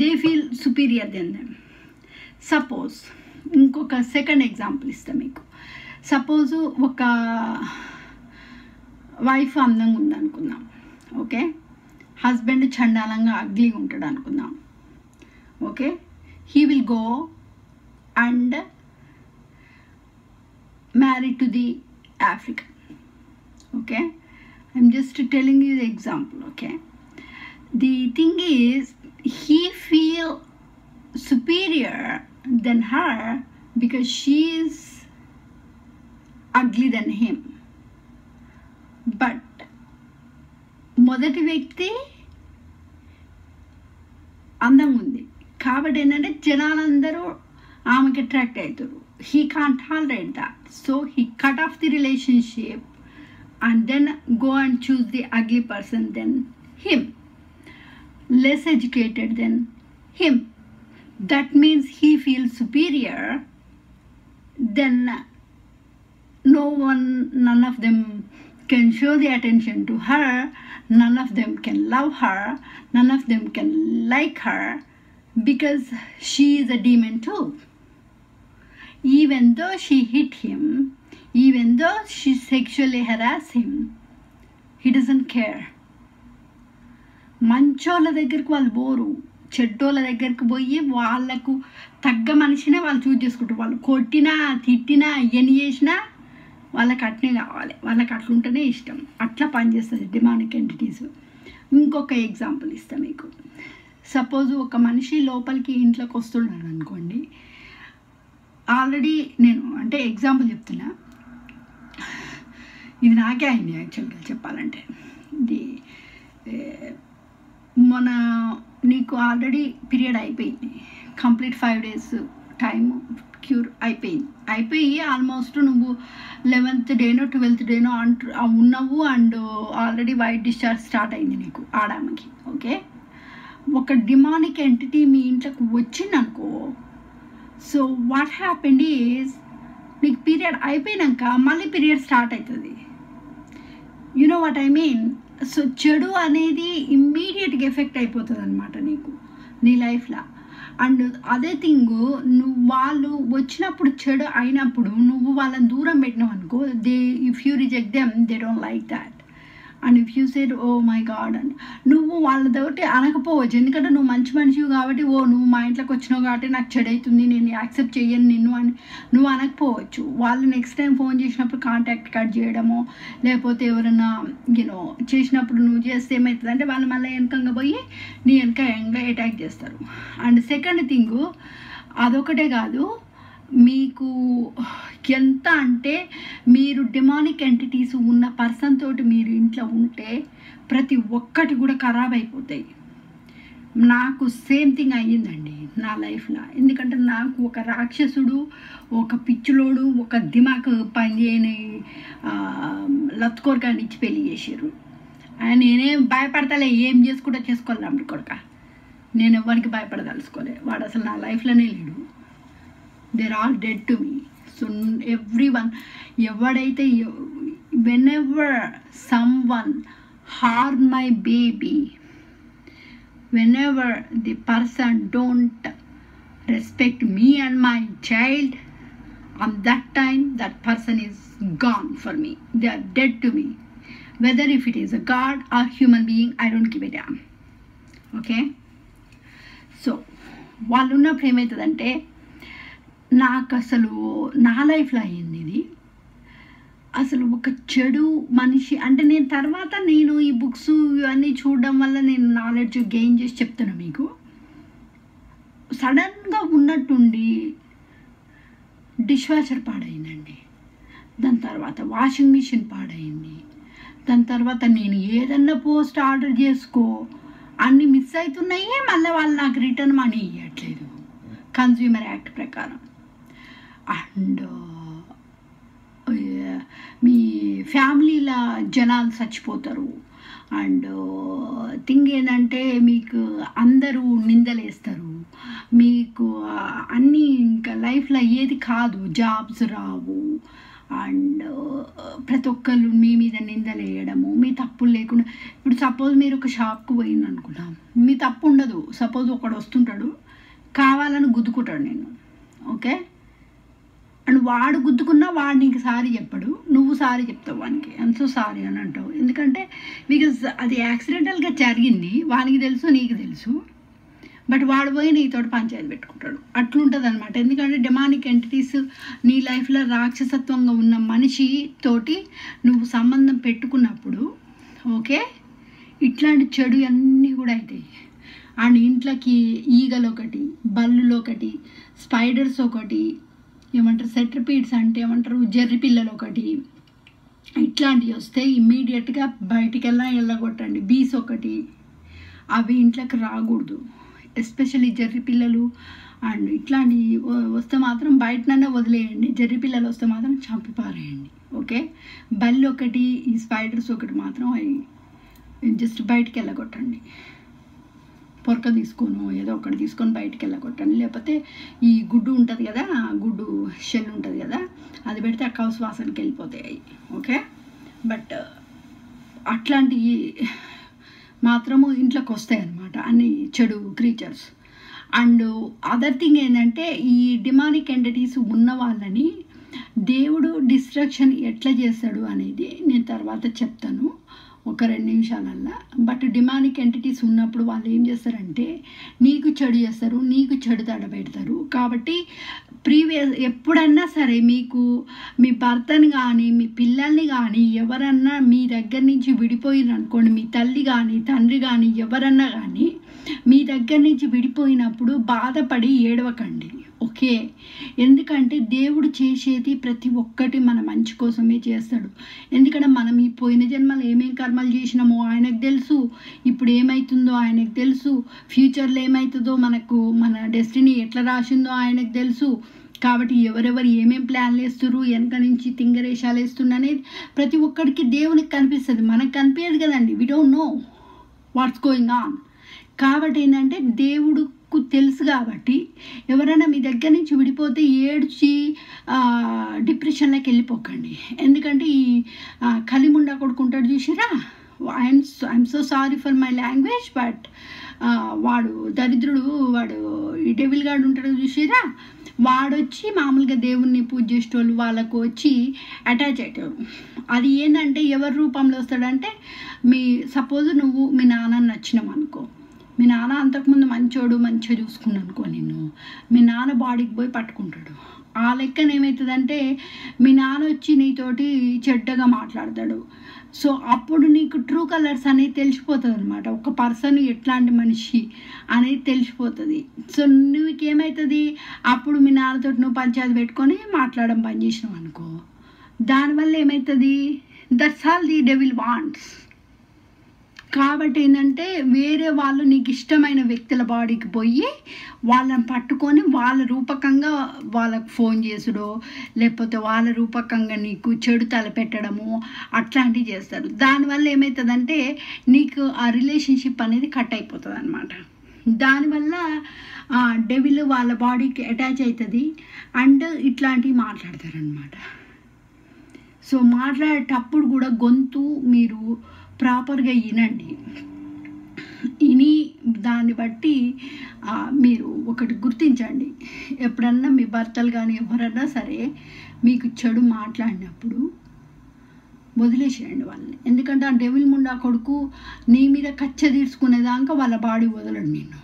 they feel superior then them. Suppose ఇంకొక సెకండ్ ఎగ్జాంపుల్ ఇస్తాను మీకు. సపోజు ఒక వైఫ్ అందంగా ఉందనుకుందాం, ఓకే, హస్బెండ్ చండాలంగా అగ్లీగా ఉంటాడు అనుకుందాం, okay. He will go and married to the African, okay. I'm just telling you the example, okay. The thing is, he feel superior than her because she is ugly than him. But మొదటి వ్యక్తి అందంగా ఉంది కాబట్టి ఏంటంటే జనాలందరూ ఆమెకి attract అవుతారు. He can't tolerate that, so he cut off the relationship and then go and choose the ugly person than him, less educated than him. That means he feels superior, then none of them can show the attention to her, none of them can love her, none of them can like her, because she is a demon too. Even though she hit him, even though she sexually harassed him, he doesn't care. మంచోళ్ళ దగ్గరికి వాళ్ళు పోరు, చెడ్డోళ్ళ దగ్గరికి పోయి వాళ్ళకు తగ్గ మనిషినే వాళ్ళు choose చేసుకుంటారు. వాళ్ళు కొట్టినా తిట్టినా ఎన్ని చేసినా వాళ్ళకి అట్నే కావాలి, వాళ్ళకి అట్లుంటేనే ఇష్టం. అట్లా పనిచేస్తుంది డిమానిక్ ఎంటిటీస్. ఇంకొక ఎగ్జాంపుల్ ఇస్తాను మీకు. సపోజ్ ఒక మనిషి లోపలికి ఇంట్లోకి వస్తున్నాడు అనుకోండి. ఆల్రెడీ నేను అంటే ఎగ్జాంపుల్ చెప్తున్నా, ఇది నాకే అయింది యాక్చువల్గా చెప్పాలంటే. ఇది మన నీకు ఆల్రెడీ పీరియడ్ అయిపోయింది, కంప్లీట్ 5 days టైం క్యూర్ అయిపోయి ఆల్మోస్ట్ నువ్వు 11th డేనో 12th డేనో ఉన్నావు, and already white discharge start అయింది నీకు ఆడామకి. ఓకే, ఒక డిమానిక్ ఎంటిటీ మీ ఇంట్లోకి వచ్చిందనుకో, సో వాట్ హ్యాపెండ్ ఈజ్ నీకు పీరియడ్ అయిపోయినాక మళ్ళీ పీరియడ్ స్టార్ట్ అవుతుంది. You know what I mean. So చెడు అనేది ఇమ్మీడియట్గా ఎఫెక్ట్ అయిపోతుంది అనమాట నీకు నీ లైఫ్లో. అండ్ అదే థింగ్ వాళ్ళు వచ్చినప్పుడు చెడు అయినప్పుడు నువ్వు వాళ్ళని దూరం పెట్టినావు అనుకో, if you reject them they don't like that. And if you said oh my God అని నువ్వు వాళ్ళతోటి అనకపోవచ్చు, ఎందుకంటే నువ్వు మంచి మనిషివి కాబట్టి, ఓ నువ్వు మా ఇంట్లోకి వచ్చినావు కాబట్టి నాకు చెడు అవుతుంది, నేను యాక్సెప్ట్ చేయను నిన్ను అని నువ్వు అనకపోవచ్చు. వాళ్ళు నెక్స్ట్ టైం ఫోన్ చేసినప్పుడు కాంటాక్ట్ కట్ చేయడమో, లేకపోతే ఎవరైనా యూనో చేసినప్పుడు నువ్వు చేస్తే ఏమవుతుంది అంటే వాళ్ళు మళ్ళీ వెనకంగా పోయి నీ వెనక అటాక్ చేస్తారు. అండ్ సెకండ్ థింగ్ అదొకటే కాదు, మీకు ఎంత అంటే మీరు డిమానిక్ ఎంటిటీస్ ఉన్న పర్సన్ తోటి మీరు ఇంట్లో ఉంటే ప్రతి ఒక్కటి కూడా ఖరాబ్ అయిపోతాయి. నాకు సేమ్ థింగ్ అయ్యిందండి నా లైఫ్లో. ఎందుకంటే నాకు ఒక రాక్షసుడు, ఒక పిచ్చులోడు, ఒక దిమాక్ పనిచేయని లత్కోరకాన్ని ఇచ్చి పెళ్లి చేసారు. నేనేం భయపడతలే, ఏం చేసుకుంటా చేసుకోవాలి అప్పుడు కొడుక, నేను ఎవరికి భయపడదలుచుకోలే. వాడు అసలు నా లైఫ్లోనే లేడు. they're all dead to me. So everyone, ఎవడైతే whenever someone harm my baby, whenever the person don't respect me and my child, on that time that person is gone for me. They are dead to me. Whether if it is a god or human being, I don't give a damn. Okay, so వాళ్ళు ఉన్నప్పుడు ఏమవుతుందంటే నాకు అసలు నా లైఫ్లో అయ్యింది ఇది. అసలు ఒక చెడు మనిషి అంటే నేను ఈ బుక్స్ ఇవన్నీ చూడడం వల్ల నేను నాలెడ్జ్ గెయిన్ చేసి చెప్తాను మీకు. సడన్గా ఉన్నట్టుండి డిష్ వాషర్ పాడైందండి, దాని తర్వాత వాషింగ్ మిషన్ పాడైంది, దాని తర్వాత నేను ఏదన్నా పోస్ట్ ఆర్డర్ చేసుకో అన్నీ మిస్ అవుతున్నాయి. మళ్ళీ వాళ్ళు నాకు రిటర్న్ మనీ ఇవ్వట్లేదు కన్స్యూమర్ యాక్ట్ ప్రకారం. అండ్ మీ ఫ్యామిలీలో జనాలు చచ్చిపోతారు. అండ్ థింగ్ ఏంటంటే మీకు అందరూ నిందలేస్తారు, మీకు అన్నీ ఇంకా లైఫ్లో ఏది కాదు, జాబ్స్ రావు, అండ్ ప్రతి ఒక్కళ్ళు మీ మీద నిందలేయడము, మీ తప్పులు లేకుండా. ఇప్పుడు సపోజ్ మీరు ఒక షాప్కి పోయింది అనుకున్నాం, మీ తప్పు ఉండదు. సపోజ్ ఒకడు వస్తుంటాడు కావాలని గుద్దుకుంటాడు నేను, ఓకే, అండ్ వాడు గుద్దుకున్నా వాడు నీకు సారీ చెప్పడు, నువ్వు సారీ చెప్తావు వానికి, ఐమ్ సో సారీ అని అంటావు. ఎందుకంటే బికాజ్ అది యాక్సిడెంటల్గా జరిగింది, వానికి తెలుసు నీకు తెలుసు, బట్ వాడు పోయి నీతో పంచాయతీ పెట్టుకుంటాడు. అట్లుంటుంది అనమాట. ఎందుకంటే డిమానిక్ ఎంటిటీస్ నీ లైఫ్లో రాక్షసత్వంగా ఉన్న మనిషి తోటి నువ్వు సంబంధం పెట్టుకున్నప్పుడు, ఓకే, ఇట్లాంటి చెడు అన్నీ కూడా అవుతాయి. అండ్ ఇంట్లోకి ఈగలు ఒకటి, బల్లులు ఒకటి, స్పైడర్స్ ఒకటి, ఏమంటారు సెట్రిపీడ్స్ అంటే ఏమంటారు జెర్రీ పిల్లలు ఒకటి, ఇట్లాంటివి వస్తే ఇమ్మీడియట్గా బయటికి వెళ్ళగొట్టండి. బీస్ ఒకటి, అవి ఇంట్లోకి రాకూడదు. ఎస్పెషల్లీ జర్రి పిల్లలు అండ్ ఇట్లాంటి వస్తే మాత్రం బయటనన్నా వదిలేయండి. జర్రి పిల్లలు వస్తే మాత్రం చంపి పారేయండి. ఓకే, బల్లి ఒకటి, ఈ స్పైడర్స్ ఒకటి మాత్రం అవి జస్ట్ బయటికి వెళ్ళగొట్టండి. పొరక తీసుకొని ఏదో ఒకటి తీసుకొని బయటికి వెళ్ళగొట్టండి. లేకపోతే ఈ గుడ్డు ఉంటుంది కదా, గుడ్డు షెల్ ఉంటుంది కదా, అది పెడితే ఆ కౌసు వాసనకి వెళ్ళిపోతాయి. ఓకే, బట్ అట్లాంటివి మాత్రము ఇంట్లోకి వస్తాయి అన్నమాట, అన్ని చెడు క్రీచర్స్. అండ్ అదర్ థింగ్ ఏంటంటే, ఈ డిమానిక్ ఎంటిటీస్ ఉన్న వాళ్ళని దేవుడు డిస్ట్రక్షన్ ఎట్లా చేస్తాడు అనేది నేను తర్వాత చెప్తాను ఒక 2 నిమిషాలల్లా. బట్ డిమానిక్ ఎంటిటీస్ ఉన్నప్పుడు వాళ్ళు ఏం చేస్తారంటే నీకు చెడు చేస్తారు, నీకు చెడు తడబెడతారు. కాబట్టి ఎప్పుడన్నా సరే మీకు మీ భర్తని కానీ మీ పిల్లల్ని కానీ ఎవరన్నా మీ దగ్గర నుంచి విడిపోయిన అనుకోండి, మీ తల్లి కానీ తండ్రి కానీ ఎవరన్నా కానీ మీ దగ్గర నుంచి విడిపోయినప్పుడు బాధపడి ఏడవకండి. ఓకే, ఎందుకంటే దేవుడు చేసేది ప్రతి ఒక్కటి మన మంచి కోసమే చేస్తాడు. ఎందుకంటే మనం ఈ పోయిన జన్మలో ఏమేం కర్మలు చేసినామో ఆయనకు తెలుసు, ఇప్పుడు ఏమవుతుందో ఆయనకు తెలుసు, ఫ్యూచర్లో ఏమవుతుందో మనకు మన డెస్టినీ ఎట్లా రాసిందో ఆయనకు తెలుసు. కాబట్టి ఎవరెవరు ఏమేం ప్లాన్లు వేస్తున్నారు, వెనక నుంచి తింగరేషాలు వేస్తున్నారు అనేది ప్రతి ఒక్కరికి దేవునికి కనిపిస్తుంది, మనకు కనిపించదు కదండి. We don't know what's going on. కాబట్టి ఏంటంటే దేవుడుకు తెలుసు. కాబట్టి ఎవరైనా మీ దగ్గర నుంచి విడిపోతే ఏడ్చి డిప్రెషన్లోకి వెళ్ళిపోకండి. ఎందుకంటే ఈ కలిముండా కొడుకుంటాడు చూసిరా, I'm so sorry for my language, but వాడు దరిద్రుడు, వాడు ఈ డెవిల్ గార్డ్ ఉంటాడు చూసిరా, వాడొచ్చి మామూలుగా దేవుణ్ణి పూజ చేసేటోళ్ళు వాళ్ళకు వచ్చి అటాచ్ అవుతాడు. అది ఏంటంటే ఎవరి రూపంలో వస్తాడంటే, సపోజ్ నువ్వు మీ నాన్నని నచ్చినావు అనుకో, మీ నాన్న అంతకుముందు మంచోడు, మంచిగా చూసుకున్నాను అనుకో, నిన్ను మీ నాన్న బాడీకి పోయి పట్టుకుంటాడు. ఆ లెక్కన ఏమవుతుందంటే మీ నాన్న వచ్చి నీతోటి చెడ్డగా మాట్లాడతాడు. సో అప్పుడు నీకు ట్రూ కలర్స్ అనేది తెలిసిపోతుంది అనమాట, ఒక పర్సన్ ఎట్లాంటి మనిషి అనేది తెలిసిపోతుంది. సో నువ్వుకేమవుతుంది, అప్పుడు మీ నాన్నతో నువ్వు పంచాయతీ పెట్టుకొని మాట్లాడడం బంద్ చేసినావు అనుకో, దానివల్ల ఏమవుతుంది, that's all the devil wants. కాబట్టి ఏంటంటే వేరే వాళ్ళు నీకు ఇష్టమైన వ్యక్తుల బాడీకి పోయి వాళ్ళని పట్టుకొని వాళ్ళ రూపకంగా వాళ్ళకు ఫోన్ చేసుడో లేకపోతే వాళ్ళ రూపకంగా నీకు చెడు తలపెట్టడము అట్లాంటివి చేస్తారు. దానివల్ల ఏమవుతుందంటే నీకు ఆ రిలేషన్షిప్ అనేది కట్ అయిపోతుంది అనమాట. దానివల్ల డెవిల్ వాళ్ళ బాడీకి అటాచ్ అవుతుంది అండ్ ఇట్లాంటివి మాట్లాడతారనమాట. సో మాట్లాడేటప్పుడు కూడా గొంతు మీరు ప్రాపర్గా వినండి. విని దాన్ని బట్టి మీరు ఒకటి గుర్తించండి, ఎప్పుడన్నా మీ భర్తలు కానీ ఎవరన్నా సరే మీకు చెడు మాట్లాడినప్పుడు వదిలేసేయండి వాళ్ళని. ఎందుకంటే ఆ డెవిల్ ముండా కొడుకు నీ మీద కచ్చ తీర్చుకునేదాకా వాళ్ళ బాడీ వదలడు నిన్ను.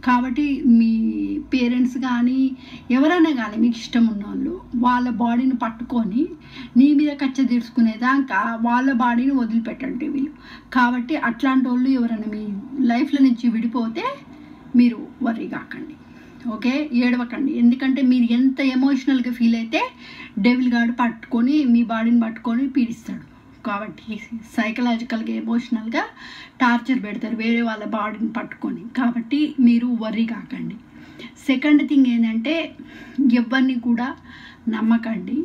కాబట్టి మీ పేరెంట్స్ కానీ ఎవరైనా కానీ మీకు ఇష్టం ఉన్న వాళ్ళు వాళ్ళ బాడీని పట్టుకొని నీ మీద కచ్చ తీర్చుకునేదాకా వాళ్ళ బాడీని వదిలిపెట్టండి వీళ్ళు. కాబట్టి అట్లాంటి వాళ్ళు ఎవరైనా మీ లైఫ్లో నుంచి విడిపోతే మీరు వర్రీ కాకండి. ఓకే, ఏడవకండి. ఎందుకంటే మీరు ఎంత ఎమోషనల్గా ఫీల్ అయితే డెవిల్ గార్డ్ పట్టుకొని మీ బాడీని పట్టుకొని పీడిస్తాడు. కాబట్టి సైకలాజికల్గా ఎమోషనల్గా టార్చర్ పెడతారు వేరే వాళ్ళ బాడీని పట్టుకొని. కాబట్టి మీరు వర్రీ కాకండి. సెకండ్ థింగ్ ఏంటంటే ఎవరిని కూడా నమ్మకండి,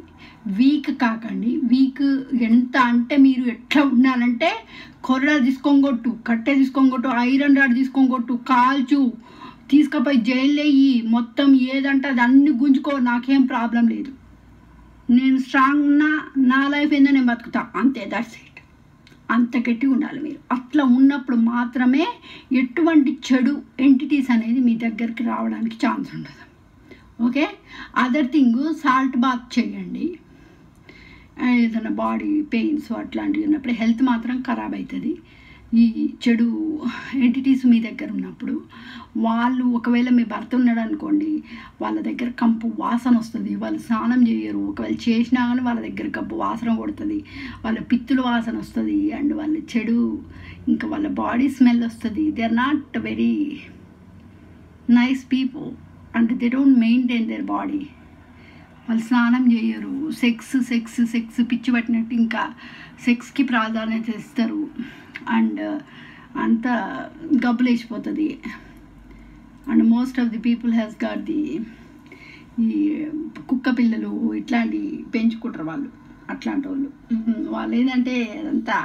వీక్ కాకండి. వీక్ ఎంత అంటే మీరు ఎట్లా ఉండాలంటే కొర్ర తీసుకొని కొట్టు, కట్టె తీసుకొని కొట్టు, ఐరన్ రాడ్ తీసుకొని కొట్టు, కాల్చు, తీసుకుపోయి జైల్లో వెయ్యి, మొత్తం ఏదంటే అది అన్ని గుంజుకో, నాకేం ప్రాబ్లం లేదు, నేను స్ట్రాంగ్ ఉన్నా, నా లైఫ్ ఏందో నేను బతుకుతా, అంతే, దట్స్ ఇట్. అంత గట్టిగా ఉండాలి మీరు. అట్లా ఉన్నప్పుడు మాత్రమే ఎటువంటి చెడు ఎంటిటీస్ అనేది మీ దగ్గరికి రావడానికి ఛాన్స్ ఉండదు. Okay, other thing salt bath చేయండి. ఏదైనా బాడీ పెయిన్స్ అట్లాంటివి ఉన్నప్పుడు హెల్త్ మాత్రం ఖరాబ్ అవుతుంది. ఈ చెడు ఎంటిటీస్ మీ దగ్గర ఉన్నప్పుడు వాళ్ళు ఒకవేళ మీ భర్త ఉన్నాడు అనుకోండి, వాళ్ళ దగ్గర కంపు వాసన వస్తుంది, వాళ్ళు స్నానం చేయరు, ఒకవేళ చేసినా కానీ వాళ్ళ దగ్గర కంపు వాసన కొడుతుంది, వాళ్ళ పిత్తుల వాసన వస్తుంది అండ్ వాళ్ళ చెడు ఇంకా వాళ్ళ బాడీ స్మెల్ వస్తుంది. They are not very nice people and they don't maintain their body. వాళ్ళు స్నానం చేయరు, సెక్స్ సెక్స్ సెక్స్ పిచ్చి పట్టినట్టు ఇంకా సెక్స్కి ప్రాధాన్యత ఇస్తారు అండ్ అంతా గబ్బులేసిపోతుంది. And most of the people has got the ఈ కుక్క పిల్లలు ఇట్లాంటి పెంచుకుంటారు వాళ్ళు, అట్లాంటి వాళ్ళు ఏంటంటే అదంతా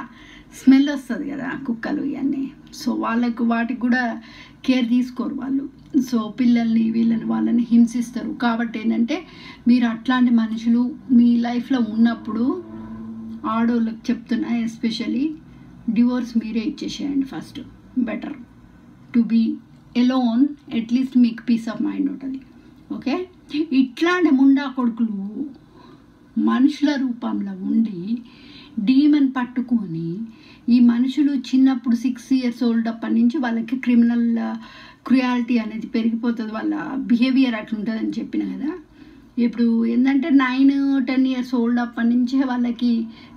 స్మెల్ వస్తుంది కదా కుక్కలు ఇవన్నీ. సో వాటికి కూడా కేర్ తీసుకోరు వాళ్ళు. సో పిల్లల్ని వాళ్ళని హింసిస్తారు. కాబట్టి ఏంటంటే మీరు అట్లాంటి మనుషులు మీ లైఫ్లో ఉన్నప్పుడు ఆడోళ్ళకి చెప్తున్నా, ఎస్పెషలీ డివోర్స్ మీరే ఇచ్చేసేయండి first. Better to be alone, at least మీకు పీస్ ఆఫ్ మైండ్ ఉంటుంది. ఓకే, ఇట్లాంటి ముండా కొడుకులు మనుషుల రూపంలో ఉండి డీమన్ పట్టుకొని ఈ మనుషులు చిన్నప్పుడు 6 years ఓల్డ్ అప్పటి నుంచి వాళ్ళకి క్రిమినల్ క్రుయాలిటీ అనేది పెరిగిపోతుంది, వాళ్ళ బిహేవియర్ అట్లుంటుందని చెప్పిన కదా. ఇప్పుడు ఏంటంటే 9-10 years ఓల్డ్ అప్పటి నుంచే వాళ్ళకి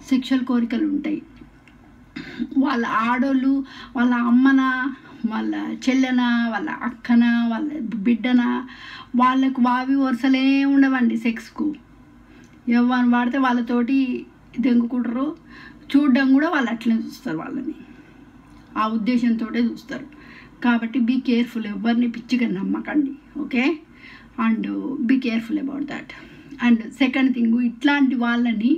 సెక్షువల్ కోరికలు ఉంటాయి. వాళ్ళ ఆడోళ్ళు వాళ్ళ అమ్మన, వాళ్ళ చెల్లెన, వాళ్ళ అక్కన, వాళ్ళ బిడ్డన, వాళ్ళకు వావి వరుసలే ఉండవండి సెక్స్కు. ఎవరిని వాడితే వాళ్ళతోటి దెంగుకుంటారు. చూడడం కూడా వాళ్ళు అట్లనే చూస్తారు, వాళ్ళని ఆ ఉద్దేశంతో చూస్తారు. కాబట్టి బీ కేర్ఫుల్, ఎవరిని పిచ్చిగా నమ్మకండి. Okay, and be careful about that. And second thing, ఇట్లాంటి వాళ్ళని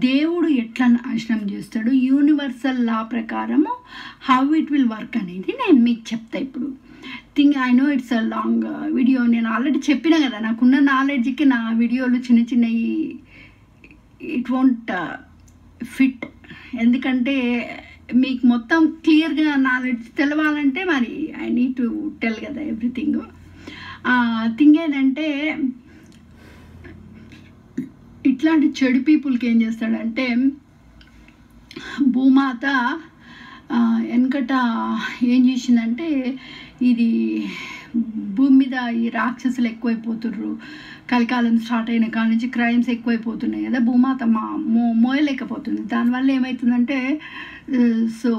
దేవుడు ఎట్లా నాశనం చేస్తాడు, యూనివర్సల్ లా ప్రకారము హౌ ఇట్ విల్ వర్క్ అనేది నేను మీకు చెప్తా ఇప్పుడు. I know it's a long video. నేను ఆల్రెడీ చెప్పిన కదా, నాకున్న నాలెడ్జ్కి నా వీడియోలు చిన్న చిన్నవి ఇట్ వోంట్ ఫిట్. ఎందుకంటే మీకు మొత్తం క్లియర్గా నాలెడ్జ్ తెలవాలంటే మరి ఐ నీడ్ టు టెల్ కదా ఎవ్రీథింగ్. థింగ్ ఏంటంటే ఇట్లాంటి చెడు పీపుల్కి ఏం చేస్తాడంటే భూమాత వెనకట ఏం చేసిందంటే, ఇది భూమి మీద ఈ రాక్షసులు ఎక్కువైపోతుర్రు, కలికాలం స్టార్ట్ అయిన కాడ నుంచి క్రైమ్స్ ఎక్కువైపోతున్నాయి కదా, భూమాత మోయలేకపోతుంది. దానివల్ల ఏమవుతుందంటే సో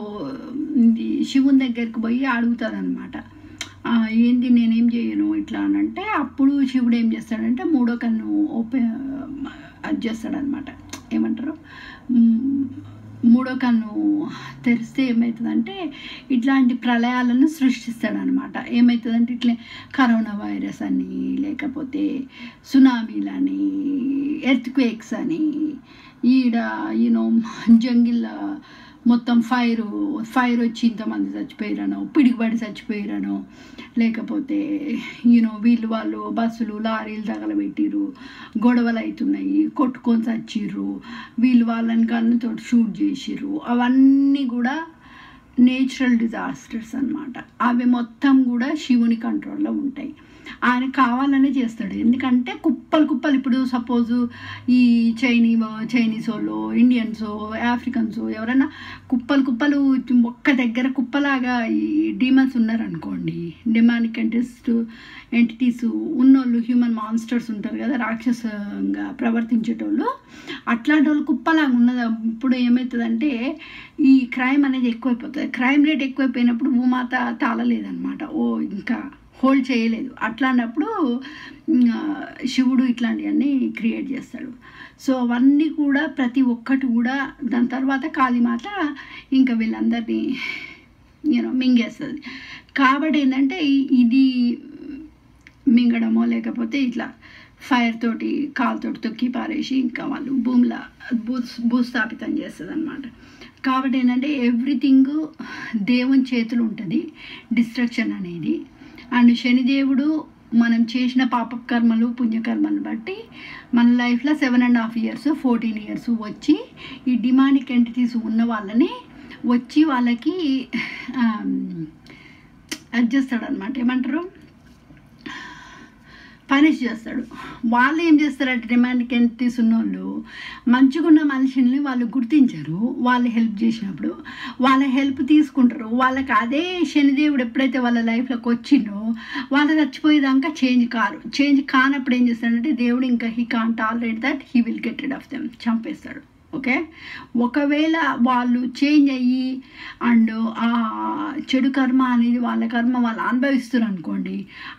శివుని దగ్గరికి పోయి అడుగుతుంది అనమాట, ఏంది నేనేం చేయను ఇట్లా అని అంటే, అప్పుడు శివుడు ఏం చేస్తాడంటే మూడో కన్ను అది చేస్తాడనమాట. ఏమంటారు, మూడో కన్ను తెరిస్తే ఏమవుతుందంటే ఇట్లాంటి ప్రళయాలను సృష్టిస్తాడనమాట. ఏమవుతుందంటే ఇట్లా కరోనా వైరస్ అని, లేకపోతే సునామీలని, ఎర్త్క్వేక్స్ అని, ఈడ యూనో జంగిల్ మొత్తం ఫైర్ వచ్చి ఇంతమంది చచ్చిపోయారనో, పిడిగిపడి చచ్చిపోయారనో, లేకపోతే వాళ్ళు బస్సులు లారీలు తగలబెట్టిర్రు, గొడవలు అవుతున్నాయి, కొట్టుకొని చచ్చిర్రు, వాళ్ళని గన్నుతో షూట్ చేసిర్రు. అవన్నీ కూడా నేచురల్ డిజాస్టర్స్ అన్నమాట. అవి మొత్తం కూడా శివుని కంట్రోల్లో ఉంటాయి. ఆయన కావాలనే చేస్తాడు. ఎందుకంటే కుప్పలు ఇప్పుడు సపోజు ఈ చైనీస్ వాళ్ళు, ఇండియన్స్, ఆఫ్రికన్స్ ఎవరైనా కుప్పలు ఒక్క దగ్గర కుప్పలాగా ఈ డీమన్స్ ఉన్నారనుకోండి, డిమానిక్ ఎంటిటీస్ ఉన్నోళ్ళు, హ్యూమన్ మాన్స్టర్స్ ఉంటారు కదా, రాక్షసంగా ప్రవర్తించేటోళ్ళు, అట్లాంటి వాళ్ళు కుప్పలాగా ఉన్నది. ఇప్పుడు ఏమవుతుందంటే ఈ క్రైమ్ అనేది ఎక్కువైపోతుంది. క్రైమ్ రేట్ ఎక్కువైపోయినప్పుడు భూమాత తాళలేదనమాట, ఇంకా హోల్డ్ చేయలేదు. అట్లాంటప్పుడు శివుడు ఇట్లాంటివన్నీ క్రియేట్ చేస్తాడు. సో అవన్నీ కూడా ప్రతి ఒక్కటి కూడా దాని తర్వాత కాళీమాత ఇంకా వీళ్ళందరినీ మింగేస్తుంది. కాబట్టి ఏంటంటే ఇది మింగడమో లేకపోతే ఇట్లా ఫైర్ తోటి కాలుతోటి తొక్కి పారేసి ఇంకా వాళ్ళు భూస్థాపితం చేస్తుంది అనమాట. కాబట్టి ఏంటంటే ఎవ్రీథింగ్ దేవుని చేతులు ఉంటుంది డిస్ట్రక్షన్ అనేది. అండ్ శనిదేవుడు మనం చేసిన పాపకర్మలు పుణ్యకర్మలు బట్టి మన లైఫ్లో 7.5 years 14 years వచ్చి ఈ డిమానిక్ ఎంటిటీస్ ఉన్న వాళ్ళని వచ్చి వాళ్ళకి అది చేస్తాడనమాట, ఏమంటారు, పనిష్ చేస్తాడు. వాళ్ళు ఏం చేస్తారంటే డిమాండ్కి ఎంత తీసున్న వాళ్ళు మంచిగున్న మనిషిని వాళ్ళు గుర్తించరు. వాళ్ళు హెల్ప్ చేసినప్పుడు వాళ్ళ హెల్ప్ తీసుకుంటారు. వాళ్ళకి అదే శనిదేవుడు ఎప్పుడైతే వాళ్ళ లైఫ్లోకి వచ్చిండో వాళ్ళు చచ్చిపోయేదాకా చేంజ్ కానప్పుడు ఏం చేస్తాడంటే దేవుడు ఇంకా he can't tolerate that, he will get rid of them, చంపేస్తాడు. ఓకే, ఒకవేళ వాళ్ళు చేంజ్ అయ్యి అండ్ ఆ చెడు కర్మ అనేది వాళ్ళ కర్మ వాళ్ళు అనుభవిస్తారు అనుకోండి,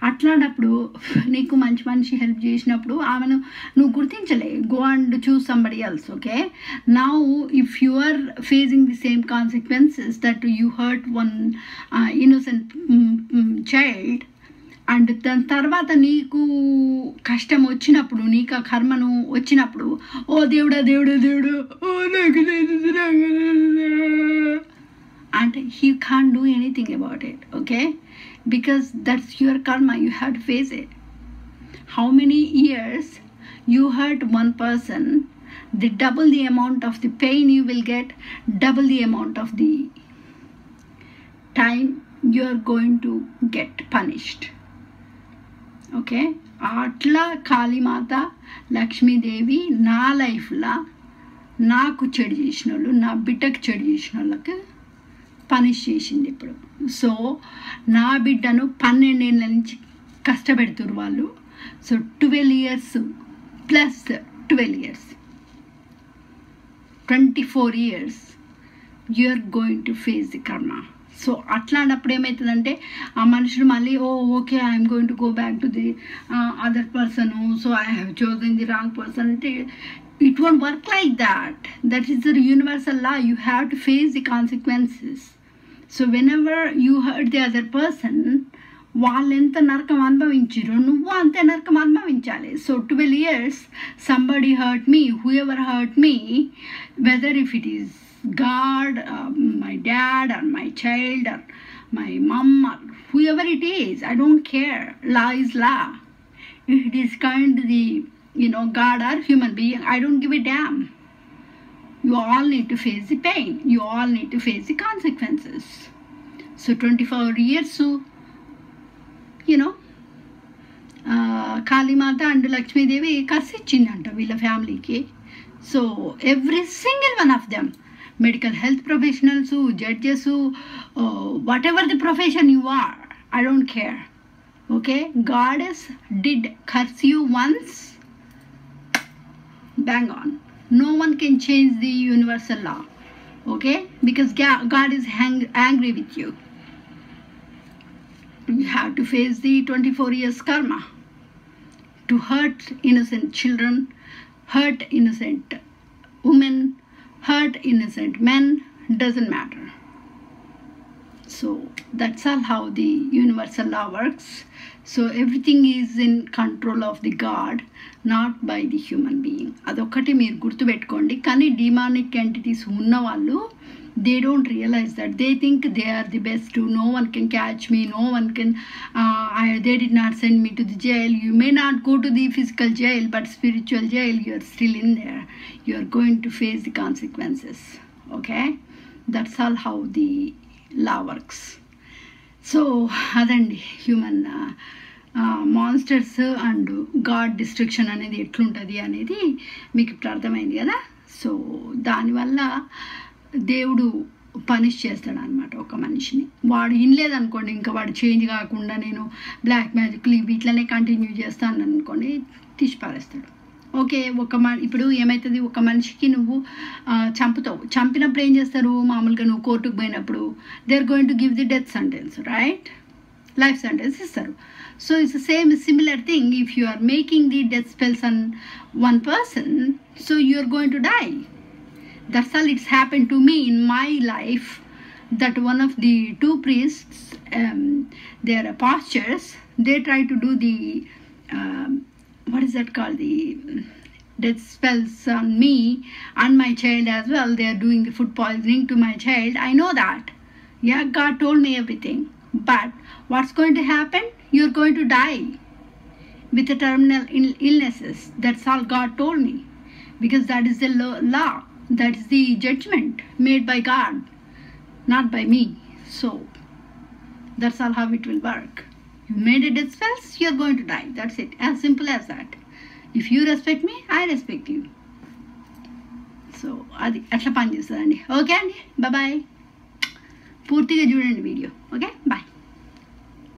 అట్లాంటప్పుడు నీకు మంచి మనిషి హెల్ప్ చేసినప్పుడు ఆమెను నువ్వు గుర్తించలే, go and choose somebody else. Okay, now if you are facing the same consequences that you hurt one innocent child, అండ్ దాని తర్వాత నీకు కష్టం వచ్చినప్పుడు, నీకు ఆ కర్మను వచ్చినప్పుడు, ఓ దేవుడా దేవుడా దేవుడు, ఓ నాకు అంటే he can't do anything about it, okay? Because that's your karma, you have to face it. How many years you hurt one person, the double the amount of the pain you will get, double the amount of the time you are going to get punished, okay? అట్లా కాళీమాత లక్ష్మీదేవి నా లైఫ్లో నాకు చెడు చేసిన వాళ్ళు, నా బిడ్డకు చెడు చేసిన వాళ్ళకి పనిష్ చేసింది ఇప్పుడు. సో నా బిడ్డను 12 ఏళ్ళ నుంచి కష్టపెడుతున్నారు వాళ్ళు. So 12 years plus 12 years, 24 years you are going to face the karma. So అట్లాంటప్పుడు ఏమవుతుందంటే ఆ మనుషులు మళ్ళీ okay I'm going to go back to the other person, so I have chosen the wrong person అంటే it won't work like that. That is the universal law. You have to face the consequences. So whenever you hurt the other person, వాళ్ళు ఎంత నరకం అనుభవించారో నువ్వు అంతే నరకం అనుభవించాలి. So 12 years somebody hurt me, whoever hurt me, whether if it is God, my dad or my child or my mom or whoever it is, I don't care. Law is law. It is kind of the God or human being, I don't give a damn. You all need to face the pain. You all need to face the consequences. So 24 years, so Kalimata and Lakshmidevi కసి ఇచ్చిందంట వీళ్ళ ఫ్యామిలీకి. So every single one of them, medical health professionals, judges, whatever the profession you are, I don't care, okay? Goddess did curse you once, bang on. No one can change the universal law, okay? Because God is angry with you. You have to face the 24 years karma. To hurt innocent children, hurt innocent women, hurt innocent men, doesn't matter. So that's all how the universal law works. So everything is in control of the God, not by the human being. అదొక్కటి మీరు గుర్తుపెట్టుకోండి. కానీ demonic entities ఉన్న వాళ్ళు, they don't realize that. They think they are the best. No one can catch me, no one can they did not send me to the jail. You may not go to the physical jail, but spiritual jail, you are still in there. You are going to face the consequences, okay? That's all how the law works. So అదండి human monsters and god destruction అనేది ఎట్లుంటుంది అనేది మీకు ఇప్పుడు అర్థమైంది కదా. So దానివల్ల దేవుడు పనిష్ చేస్తాడు అనమాట ఒక మనిషిని. వాడు వినలేదనుకోండి, ఇంకా వాడు చేంజ్ కాకుండా నేను బ్లాక్ మ్యాజిక్లు ఇట్లనే కంటిన్యూ చేస్తాను అనుకోండి, తీసి పారేస్తాడు. ఓకే, ఇప్పుడు ఏమవుతుంది, ఒక మనిషికి నువ్వు చంపుతావు, చంపినప్పుడు ఏం చేస్తారు, మామూలుగా నువ్వు కోర్టుకు పోయినప్పుడు they are going to give the death sentence, right? Life sentence ఇస్తారు. So it's similar thing. If you are making the death spells on one person, so you are going to die. That's all it's happened to me in my life, that one of the two priests, they are pastors, they try to do the what is that called, the death spells on me and my child as well. They are doing the food poisoning to my child. I know that, yeah, God told me everything, but what's going to happen? You're going to die with the terminal illnesses. That's all God told me, because that is the law. That is the judgment made by God, not by me. So that's all how it will work. You made a death spells, you are going to die. That's it. As simple as that. If you respect me, I respect you. So అది అట్లా పని చేస్తుందండి. Okay అండి, bye. పూర్తిగా చూడండి video. Okay, bye.